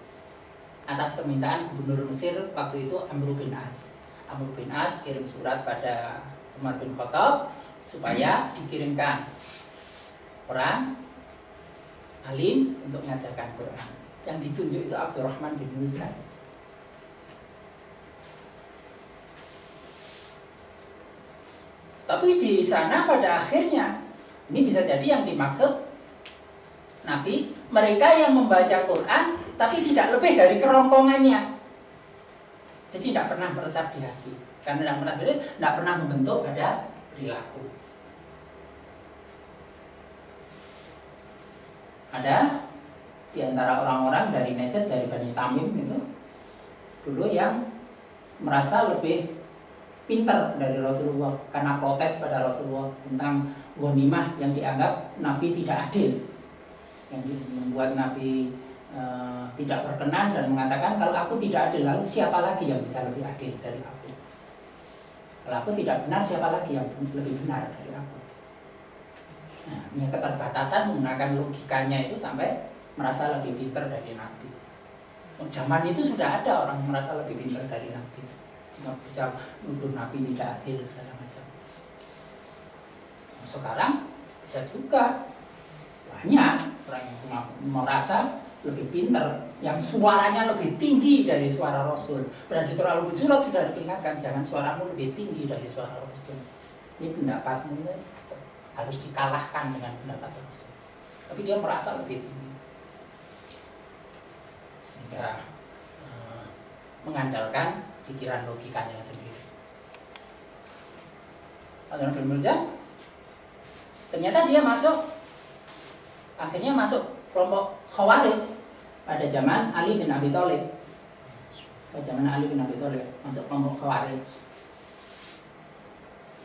atas permintaan gubernur Mesir waktu itu Amr bin As. Amr bin As kirim surat pada Umar bin Khattab supaya dikirimkan orang alim untuk mengajarkan Quran. Yang ditunjuk itu Abdurrahman bin Muljam. Tapi di sana pada akhirnya ini bisa jadi yang dimaksud Nabi, mereka yang membaca Quran tapi tidak lebih dari kerongkongannya. Jadi tidak pernah meresap di hati, karena tidak pernah membentuk pada perilaku. Ada di antara orang-orang dari Najd, dari Bani Tamim itu dulu yang merasa lebih pintar dari Rasulullah karena protes pada Rasulullah tentang ghanimah yang dianggap Nabi tidak adil, yang membuat Nabi tidak berkenan dan mengatakan kalau aku tidak adil, lalu siapa lagi yang bisa lebih adil dari aku? Kalau aku tidak benar, siapa lagi yang lebih benar dari aku? Nah, punya keterbatasan menggunakan logikanya itu sampai merasa lebih pintar dari Nabi. Zaman itu sudah ada orang merasa lebih pintar dari Nabi, sehingga bisa menuduh Nabi tidak adil segala macam. Sekarang bisa juga banyak orang yang merasa lebih pintar, yang suaranya lebih tinggi dari suara Rasul. Berarti suara Al-Hujurat sudah diperingatkan, jangan suaramu lebih tinggi dari suara Rasul. Ini pendapatmu ini harus dikalahkan dengan pendapat Rasul. Tapi dia merasa lebih tinggi, sehingga mengandalkan pikiran logikanya sendiri. Abdurrahman bin Muljam ternyata dia akhirnya masuk kelompok Khawarij pada zaman Ali bin Abi Thalib. Masuk kelompok Khawarij.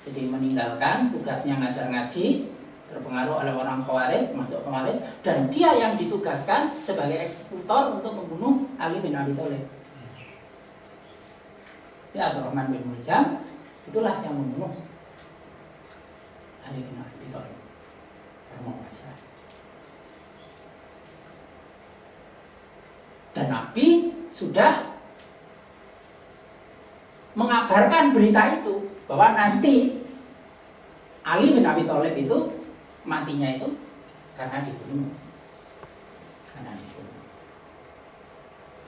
Jadi meninggalkan tugasnya ngajar ngaji, terpengaruh oleh orang Khawarij, masuk Khawarij, dan dia yang ditugaskan sebagai eksekutor untuk membunuh Ali bin Abi Thalib. Ya, Abdurrahman bin Muljam itulah yang membunuh Ali bin Abi Thalib karena masalah. Dan Nabi sudah mengabarkan berita itu, bahwa nanti Ali bin Abi Thalib itu matinya itu karena dibunuh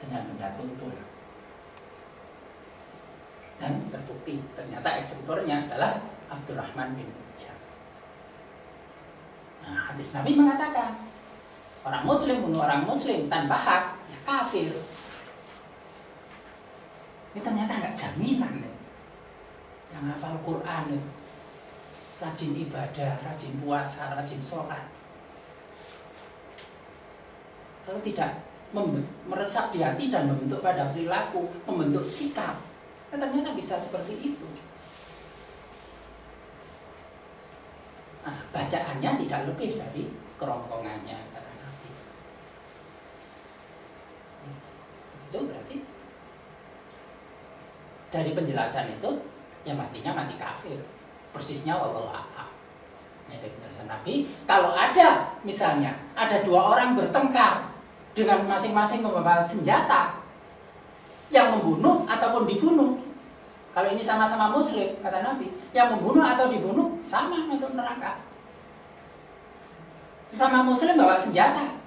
dengan benda tumpul. Dan terbukti ternyata eksekutornya adalah Abdurrahman bin Muljam. Nah, hadis Nabi mengatakan orang Muslim bunuh orang Muslim tanpa hak, ya kafir. Ini ternyata nggak jaminan nih. Yang hafal Quran nih, rajin ibadah, rajin puasa, rajin sholat, kalau tidak meresap di hati dan membentuk pada perilaku, membentuk sikap, ternyata bisa seperti itu. Nah, bacaannya tidak lebih dari kerongkongannya, kata Nabi. Itu berarti dari penjelasan itu, ya matinya mati kafir. Persisnya wallahu a'lam. Ya, dari penjelasan Nabi, kalau ada misalnya ada dua orang bertengkar dengan masing-masing membawa senjata, yang membunuh ataupun dibunuh, kalau ini sama-sama muslim, kata Nabi, yang membunuh atau dibunuh sama masuk neraka. Sesama muslim bawa senjata,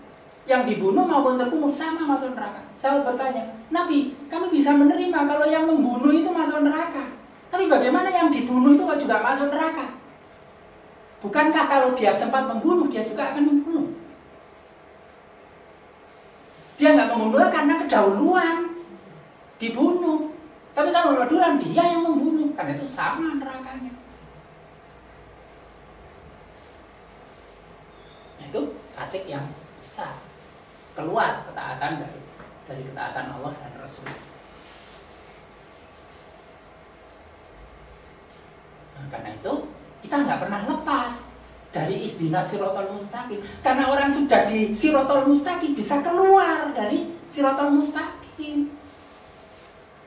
yang dibunuh maupun terbunuh sama masuk neraka. Saya bertanya, Nabi, kami bisa menerima kalau yang membunuh itu masuk neraka, tapi bagaimana yang dibunuh itu juga masuk neraka? Bukankah kalau dia sempat membunuh, dia juga akan membunuh? Dia nggak membunuh karena kedahuluan dibunuh, tapi kalau kedahuluan dia yang membunuh, karena itu sama nerakanya. Itu fasik yang besar, keluar ketaatan dari ketaatan Allah dan Rasul. Nah, karena itu kita nggak pernah lepas dari ihdinas siratal mustaqim, karena orang sudah di siratal mustaqim bisa keluar dari siratal mustaqim.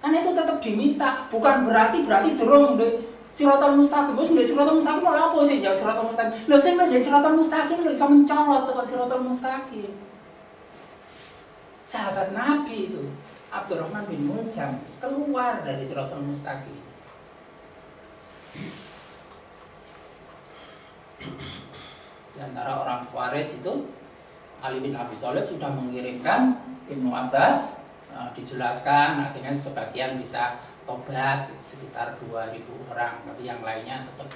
Karena itu tetap diminta, bukan berarti durung di siratal mustaqim. Wis ndek siratal mustaqim ora apa sih ya siratal mustaqim. Lho sing wis ndek siratal mustaqim lho iso mencolot tekan siratal mustaqim. Sahabat Nabi itu Abdurrahman bin Muljam keluar dari siratal mustaqim. Di antara orang Khawarij itu Ali bin Abi Thalib sudah mengirimkan Ibnu Abbas, dijelaskan, akhirnya sebagian bisa tobat, sekitar 2.000 orang, tapi yang lainnya tetap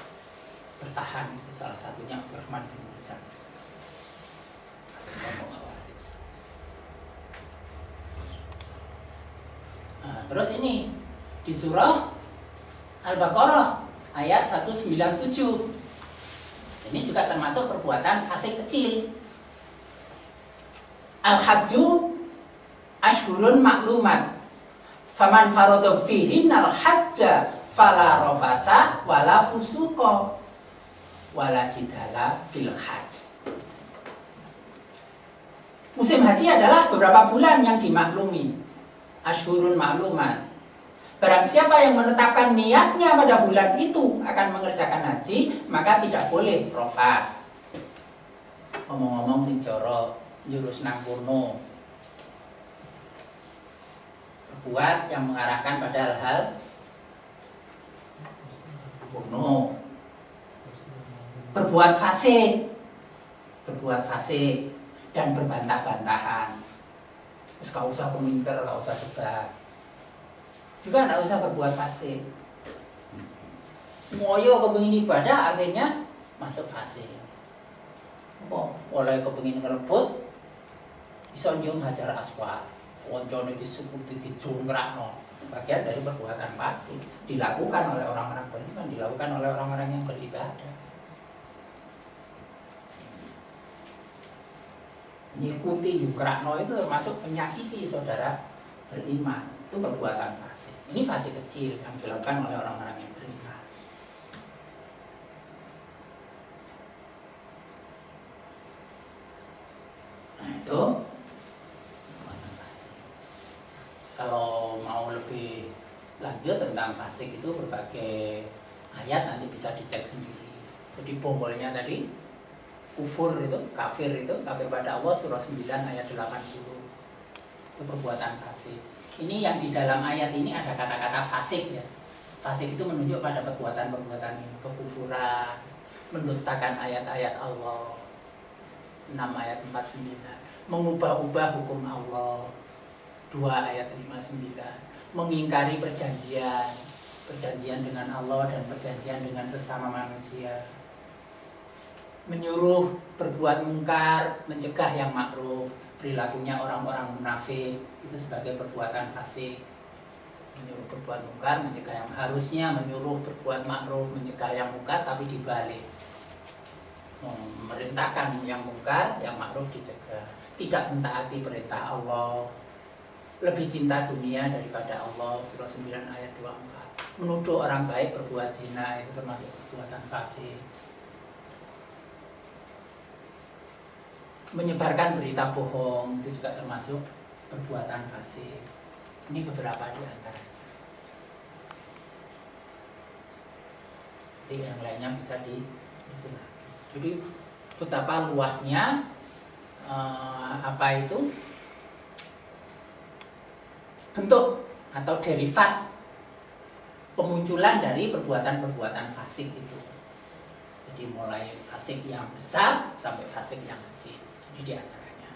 bertahan. Salah satunya Abdurrahman bin Muljam. Nah, terus ini di surah Al-Baqarah ayat 197. Ini juga termasuk perbuatan fasik kecil. Al-hajju ashhurun ma'lumat. Faman farada fihinnal hajja fala rafasa wala fusuqa wala jidala fil hajj. Musim haji adalah beberapa bulan yang dimaklumi. Ashhurun ma'lumat. Barang siapa yang menetapkan niatnya pada bulan itu akan mengerjakan haji, maka tidak boleh rofas. Ngomong-ngomong sing joro, jurus nang kurno. Berbuat yang mengarahkan pada hal-hal kurno. Berbuat fasik dan berbantah-bantahan. Terus gak usah peminter, gak usah debat. Juga tidak usah berbuat fasik. Moyo kepengin ibadah akhirnya masuk fasik. Apa? Oleh kepengin ngerebut iso nyium hajar aswad. Koncone disukuti dijungkrakno. Bagian dari perbuatan fasik dilakukan oleh orang-orang beriman, dilakukan oleh orang-orang yang beribadah. Nyikuti yukrakno itu termasuk menyakiti saudara beriman. Itu perbuatan fasik. Ini fasik kecil yang dilakukan oleh orang-orang yang beriman. Nah itu perbuatan fasik. Kalau mau lebih lanjut tentang fasik itu berbagai ayat nanti bisa dicek sendiri. Jadi bombolnya tadi kufur itu, kafir pada Allah surah 9 ayat 80. Itu perbuatan fasik. Ini yang di dalam ayat ini ada kata-kata fasik ya. Fasik itu menunjuk pada perbuatan-perbuatan ini, kekufuran, mendustakan ayat-ayat Allah. 6 ayat 49, mengubah-ubah hukum Allah. 2 ayat 59, mengingkari perjanjian dengan Allah dan perjanjian dengan sesama manusia. Menyuruh berbuat mungkar, mencegah yang makruf. Perilakunya orang-orang munafik itu sebagai perbuatan fasik. menyuruh berbuat mungkar, mencegah yang harusnya menyuruh berbuat ma'ruf, mencegah yang mungkar, tapi dibalik. Memerintahkan yang mungkar, yang ma'ruf dicegah. Tidak mentaati perintah Allah, lebih cinta dunia daripada Allah. Surah 9 ayat 24. Menuduh orang baik berbuat zina, itu termasuk perbuatan fasik. Menyebarkan berita bohong, itu juga termasuk perbuatan fasik. Ini beberapa di antara. Jadi yang lainnya bisa jadi betapa luasnya bentuk atau derivat pemunculan dari perbuatan-perbuatan fasik itu. Jadi mulai fasik yang besar sampai fasik yang kecil. Ini di antaranya.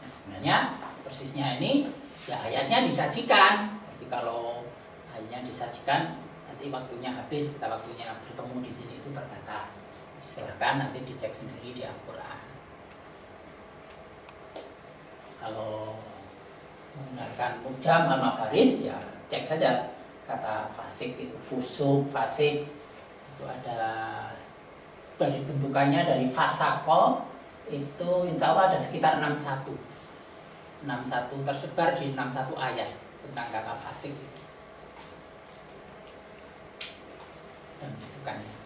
Nah, sebenarnya persisnya ini ya ayatnya disajikan. Tapi kalau ayatnya disajikan nanti waktunya habis, kita waktunya bertemu di sini itu terbatas. Silakan nanti dicek sendiri di Al-Qur'an. Kalau menggunakan mujam al-mafaris ya cek saja kata fasik itu, fusuk, fasik itu ada dari bentukannya dari fasako itu insya Allah ada sekitar 61 tersebar di 61 ayat tentang kata fasik dan bentukannya.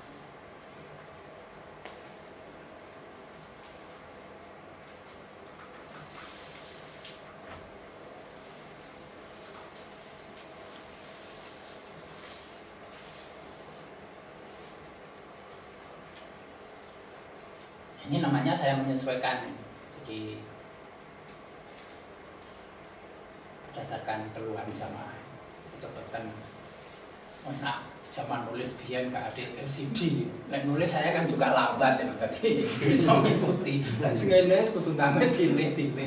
Ini namanya saya menyesuaikan. Jadi berdasarkan keluhan jamaah. Seperti nak zaman nulis biyen gak ada LCD. Nulis saya kan juga lambat ya tadi. Bisa mengikuti. Lah sing ngene kudu nangis dileh-dileh.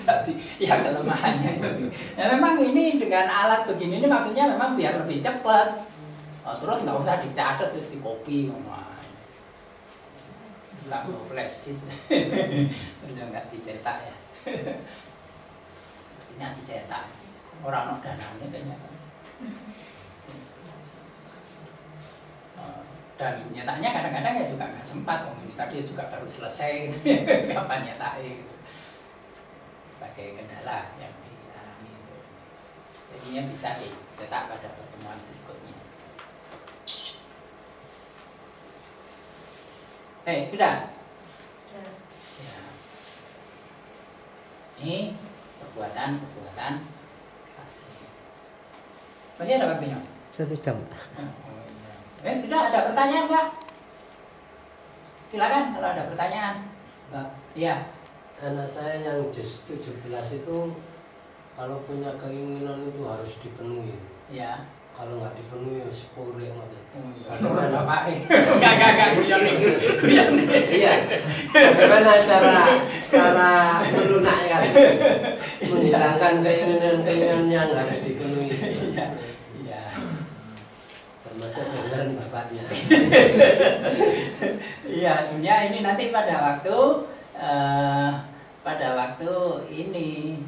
Tadi ya kelemahannya itu. Ya memang ini dengan alat begini ini maksudnya memang biar lebih cepat. Terus nggak usah dicatat terus dikopi nggak mau flash disk terus nggak dicetak ya mestinya dicetak orang no dananya kayaknya dan nyetaknya kadang-kadang ya juga nggak sempat ini tadi juga baru selesai gitu. Kapan nyetaknya gitu. Sebagai kendala yang dialami itu jadinya bisa dicetak pada pertemuan berikutnya. Sudah? Sudah. Ya. Ini perbuatan fasik. Masih ada waktunya? 1 jam. Sudah ada pertanyaan nggak? Silakan kalau ada pertanyaan. Pak, Iya. anak saya yang jus 17 itu kalau punya keinginan itu harus dipenuhi. Iya. Kalau nggak dipenuhi ya sepuluh ngoten. Menurut Bapak enggak guyon. Iya. Bagaimana cara melunakkan menghilangkan keinginan yang harus dipenuhi. Iya. Termasuk dengan bapaknya. Iya, sebenarnya ini nanti pada waktu ini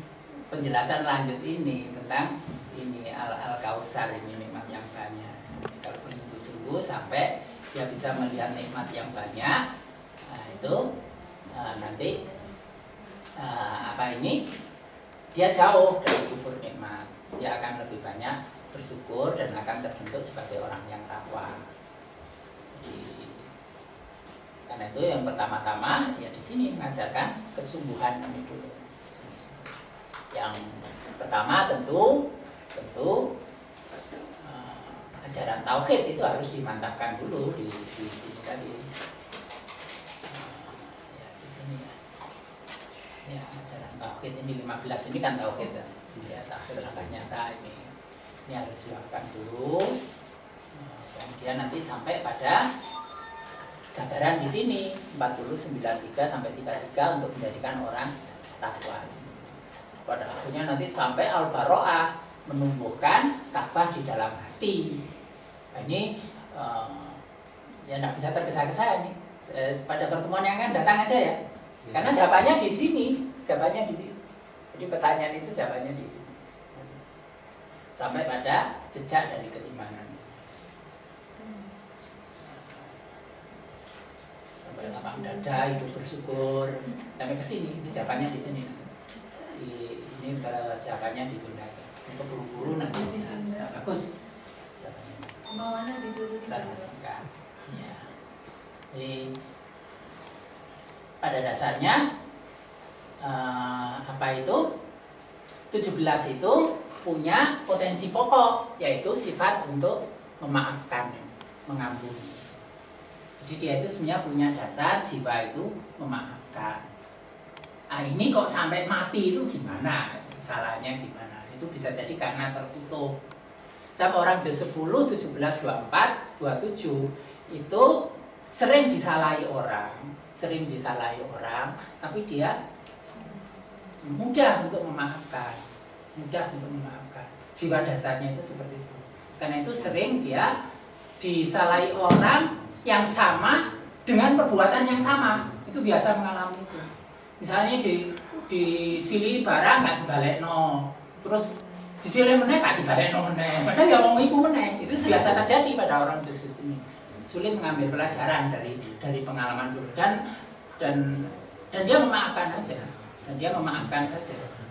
penjelasan lanjut ini tentang ini al-kausar ini nikmat yang banyak. Kalau bersungguh-sungguh sampai dia bisa melihat nikmat yang banyak, nah itu nanti dia jauh dari kufur nikmat. Dia akan lebih banyak bersyukur dan akan terbentuk sebagai orang yang takwa. Karena itu yang pertama-tama ya di sini mengajarkan kesungguhan ini dulu. Yang pertama tentu ajaran tauhid itu harus dimantapkan dulu di sini tadi. Ya di sini ya. Ya ajaran tauhid ini 15 ini kan tauhid ya. Jadi tauhid langkah nyata ini harus dilakukan dulu. Kemudian nanti sampai pada jabaran di sini 4093 sampai 33 untuk menjadikan orang takwa. Pada akhirnya nanti sampai al-baro'ah menumbuhkan Ka'bah di dalam hati. Ini ya tidak bisa tergesa-gesa ini. Pada pertemuan yang akan datang aja ya. Karena jawabannya di sini, jawabannya di sini. Jadi pertanyaan itu jawabannya di sini. Sampai pada jejak dari keimanan. Sampai lapang dada, hidup bersyukur, sampai ke sini, jawabannya di sini. Ini jawabannya ditunda aja. Keburu-buru nanti nah, bagus. Jawabannya. Kemauannya dituruti. Saya singkat. Ya. Jadi pada dasarnya apa itu 17 itu punya potensi pokok, yaitu sifat untuk memaafkan, mengampuni. Jadi dia itu sebenarnya punya dasar jiwa itu memaafkan. Nah, ini kok sampai mati itu gimana? Salahnya gimana? Itu bisa jadi karena tertutup. Sama orang Juz 10, 17, 24, 27 itu sering disalahi orang, tapi dia mudah untuk memaafkan, jiwa dasarnya itu seperti itu. Karena itu sering dia disalahi orang yang sama dengan perbuatan yang sama, itu biasa mengalami itu. Misalnya disili barang nggak dibalekno, terus disilih meneh gak dibalekno meneh, padahal ya wong iku meneh. Itu biasa terjadi pada orang khusus ini. Sulit mengambil pelajaran dari pengalaman sulit dan dia memaafkan aja.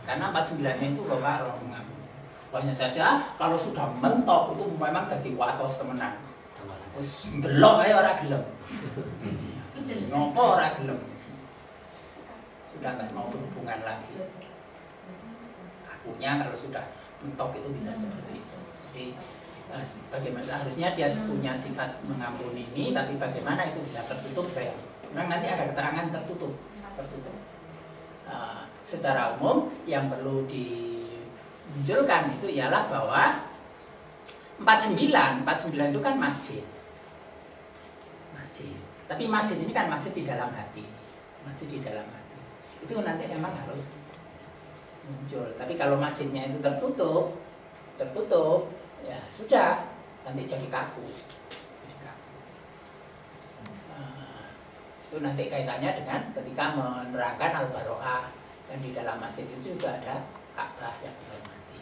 Karena 49-nya itu bawa mengampuni. Hanya saja kalau sudah mentok itu memang jadi watos temenan. Wis ndelok ae ora gelem. Ngopo ora gelem. Sudah nggak mau berhubungan lagi. Akunya kalau sudah mentok itu bisa seperti itu. Jadi bagaimana harusnya dia punya sifat mengampuni ini, tapi bagaimana itu bisa tertutup saya. Memang nanti ada keterangan tertutup. Secara umum yang perlu dimunculkan itu ialah bahwa 49 itu kan masjid. Tapi masjid ini kan masjid di dalam hati. Itu nanti memang harus muncul. Tapi kalau masjidnya itu tertutup, ya sudah, nanti jadi kaku. Itu nanti kaitannya dengan ketika menerangkan Al-Baro'ah, dan di dalam masjid itu juga ada Ka'bah yang dihormati.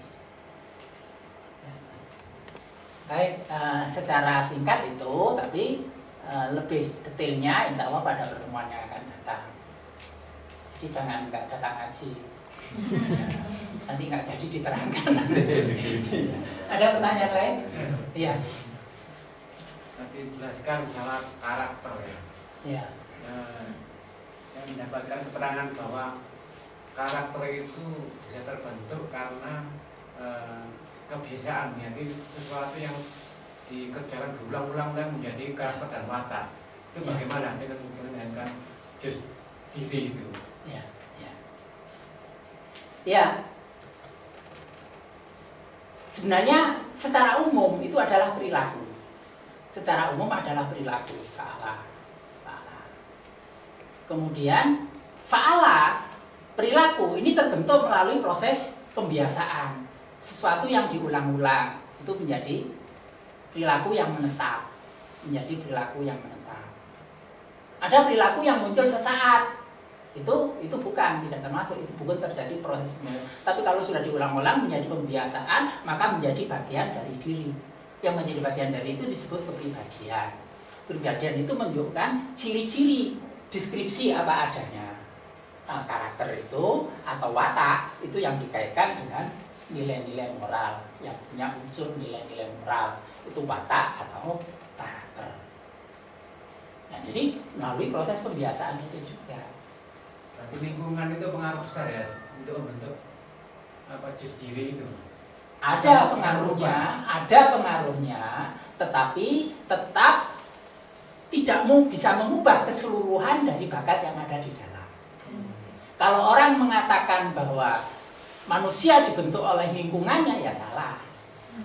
Baik, secara singkat itu, tapi lebih detailnya insya Allah pada pertemuan yang akan datang. Jadi jangan nggak datang ngaji, nanti nggak jadi diterangkan. Ada pertanyaan lain? Iya. Nanti jelaskan masalah karakter ya. Iya. Saya mendapatkan keterangan bahwa karakter itu bisa terbentuk karena kebiasaan, jadi sesuatu yang dikerjakan berulang-ulang dan menjadi karakter dan watak. Itu bagaimana dengan mengenai just diri itu? Ya. Sebenarnya secara umum itu adalah perilaku. Fa'ala. Kemudian fa'ala, perilaku ini terbentuk melalui proses pembiasaan. Sesuatu yang diulang-ulang itu menjadi perilaku yang menetap. Ada perilaku yang muncul sesaat. Itu tidak termasuk, itu bukan terjadi proses pembiasaan. Tapi kalau sudah diulang-ulang menjadi pembiasaan, maka menjadi bagian dari diri. Yang menjadi bagian dari itu disebut kepribadian. Kepribadian itu menunjukkan ciri-ciri, deskripsi apa adanya. Karakter itu atau watak itu yang dikaitkan dengan nilai-nilai moral, yang punya unsur nilai-nilai moral. Itu watak atau karakter. Nah, jadi melalui proses pembiasaan itu juga. Berarti lingkungan itu pengaruh besar ya untuk membentuk jus diri itu. Ada pengaruhnya, tetapi tetap tidak bisa mengubah keseluruhan dari bakat yang ada di dalam. Kalau orang mengatakan bahwa manusia dibentuk oleh lingkungannya, ya salah.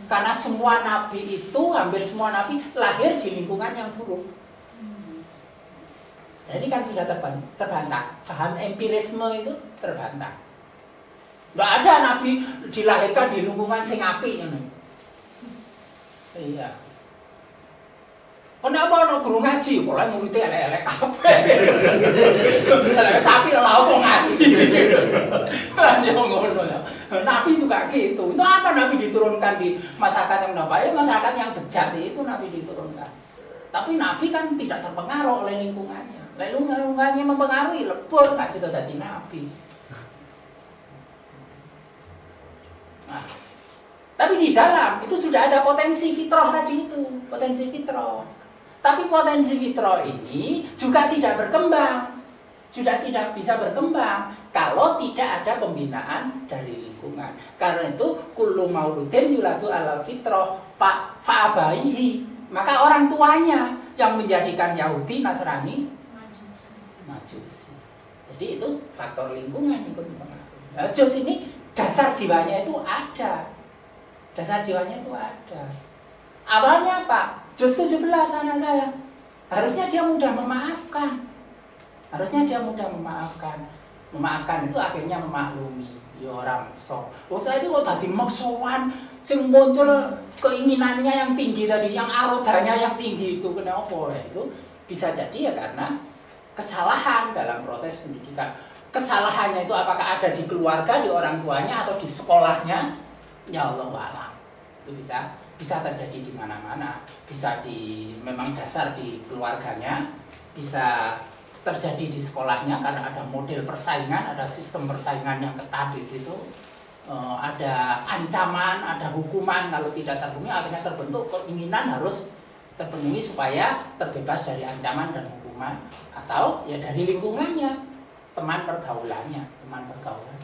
Karena semua nabi itu, hampir semua nabi lahir di lingkungan yang buruk. Nah, ini kan sudah terbantah. Paham empirisme itu terbantah. Nggak ada nabi dilahirkan di lingkungan sing apik. Iya. Kenapa ana guru ngaji? Pola muridé elek-elek kabeh. Elek sapi lha kok ngaji. Ya ngono ya. Nabi juga gitu. Itu apa Nabi diturunkan di masyarakat yang ya masyarakat yang bejat itu Nabi diturunkan. Tapi Nabi kan tidak terpengaruh oleh lingkungannya. Lingkungannya mempengaruhi lebur nggak sih dadi Nabi. Nah, tapi di dalam itu sudah ada potensi fitrah tadi itu, potensi fitrah. Tapi potensi fitrah ini juga tidak berkembang, sudah tidak bisa berkembang kalau tidak ada pembinaan dari lingkungan. Karena itu kullu mauludin yuladu alal fitrah fa'abaihi. Maka orang tuanya yang menjadikan Yahudi, Nasrani, Majusi. Jadi itu faktor lingkungan ikut mempengaruhi. Jus ini dasar jiwanya itu ada. Dasar jiwanya itu ada. Awalnya apa? Jus 17 anak saya. Harusnya dia mudah memaafkan. Harusnya dia mudah memaafkan. Memaafkan itu akhirnya memaklumi. Ya orang sok. Oh saya itu kok tadi maksowan sing muncul keinginannya yang tinggi tadi, yang arodanya yang tinggi itu kenapa? Ya, itu bisa jadi ya karena kesalahan dalam proses pendidikan. Kesalahannya itu apakah ada di keluarga, di orang tuanya atau di sekolahnya? Ya Allah alam. Itu bisa terjadi di mana-mana. Bisa memang dasar di keluarganya, bisa terjadi di sekolahnya karena ada model persaingan, ada sistem persaingan yang ketat di situ. Ada ancaman, ada hukuman kalau tidak terpenuhi, akhirnya terbentuk keinginan harus terpenuhi supaya terbebas dari ancaman dan hukuman, atau ya dari lingkungannya, teman pergaulannya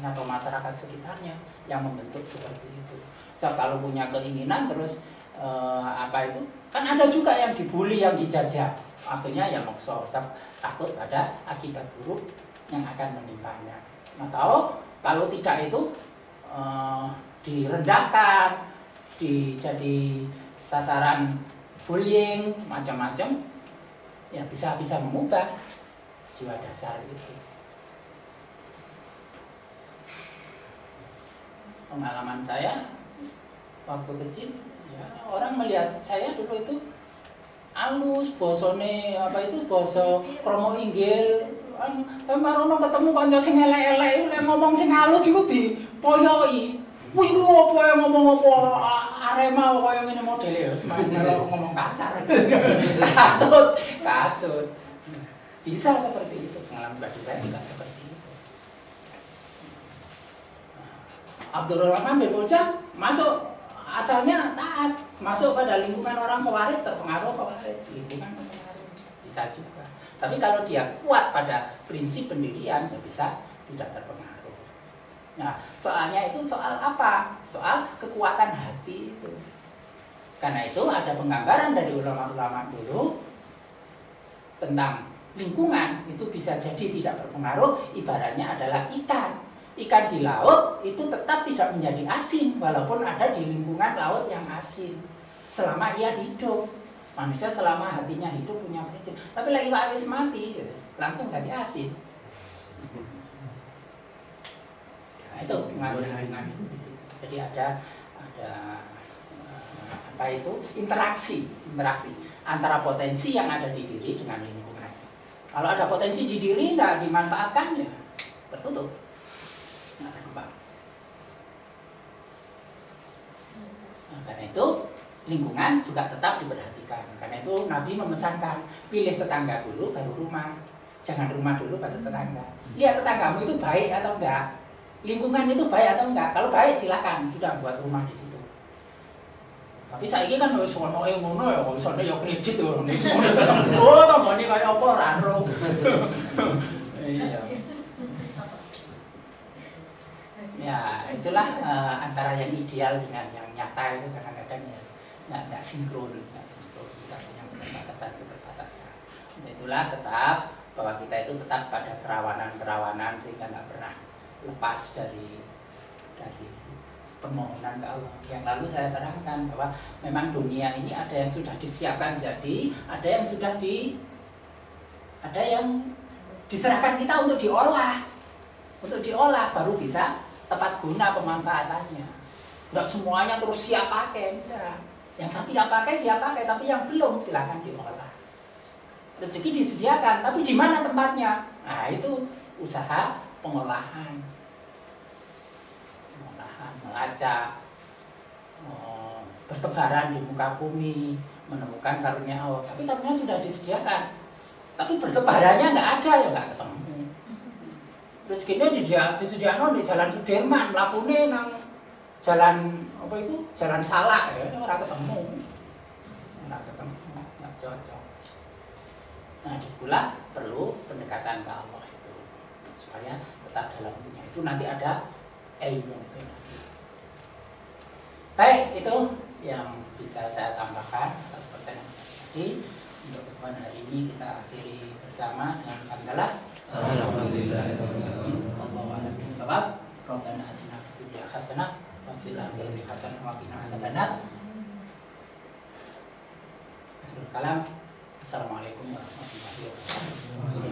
atau masyarakat sekitarnya yang membentuk seperti itu. So, kalau punya keinginan terus kan ada juga yang dibully, yang dijajah, akhirnya ya maksa, takut ada akibat buruk yang akan menimpanya. Atau kalau tidak itu direndahkan, jadi sasaran bullying macam-macam, ya bisa mengubah jiwa dasar itu. Pengalaman saya waktu kecil, ya, orang melihat saya dulu itu halus, bosone boso kromo inggil. Tapi marono ketemu kanca sing elek-elek iku ngomong sing halus iku dipoyoki. Kuwi opo ngomong apa Arema kaya ngene modele wis ngomong kasar. Katut. Bisa seperti itu. Pengalaman pribadi saya juga seperti itu. Abdurrahman bin Muljam masuk asalnya taat, masuk pada lingkungan orang Khawarij, terpengaruh Khawarij, lingkungan mempengaruhi. Bisa juga. Tapi kalau dia kuat pada prinsip pendirian, ya bisa tidak terpengaruh. Nah, soalnya itu soal apa? Soal kekuatan hati itu. Karena itu ada penggambaran dari ulama-ulama dulu tentang lingkungan itu bisa jadi tidak berpengaruh. Ibaratnya adalah ikan. Ikan di laut itu tetap tidak menjadi asin walaupun ada di lingkungan laut yang asin selama ia hidup. Manusia selama hatinya hidup punya prinsip. Tapi lagi habis mati, langsung jadi asin. Nah, itu pengaruh lingkungan itu di situ. Jadi ada interaksi antara potensi yang ada di diri dengan lingkungan. Kalau ada potensi di diri tidak dimanfaatkan, ya tertutup. Nah, berkembang. Nah, karena itu lingkungan juga tetap diperhatikan. Karena itu Nabi memesankan pilih tetangga dulu baru rumah, jangan rumah dulu baru tetangga. Lihat tetanggamu itu baik atau enggak, lingkungan itu baik atau enggak. Kalau baik silakan sudah buat rumah di situ. Tapi saiki kan wis ono ngono ya, isone ya kredit yo nek ngono wis oh tanggane kaya apa ora ro. Iya. Ya, itulah antara yang ideal dengan yang nyata itu kadang-kadang ya nggak sinkron, kita punya keterbatasan. Itulah tetap bahwa kita itu tetap pada kerawanan sehingga nggak pernah lepas dari permohonan ke Allah. Yang lalu saya terangkan bahwa memang dunia ini ada yang sudah disiapkan jadi, ada yang diserahkan kita untuk diolah baru bisa tepat guna pemanfaatannya. Enggak semuanya terus siap pakai, enggak. Yang siap pakai, tapi yang belum silahkan diolah. Rezeki disediakan, tapi di mana tempatnya? Nah, itu usaha pengolahan, melacak, bertebaran di muka bumi, menemukan karunia Allah. Tapi karunia sudah disediakan, tapi bertebarannya nggak ada, ya nggak ketemu. Rezekinya disediakan di Jalan Sudirman, lakune nang jalan apa itu? Jalan Salak, ya ora ketemu, nggak cocok. Nah, disitulah perlu pendekatan ke Allah itu supaya tetap dalam dunia itu nanti ada ilmu itu nanti. Baik, itu yang bisa saya tambahkan atas pertanyaan tadi. Untuk pertemuan hari ini kita akhiri bersama dengan hamdalah. Alhamdulillahirabbil alamin. Rabbana atina fid dunya hasanah wa fil akhirati hasanah wa qina adzabannar. Akhirul kalam. Assalamualaikum warahmatullahi wabarakatuh.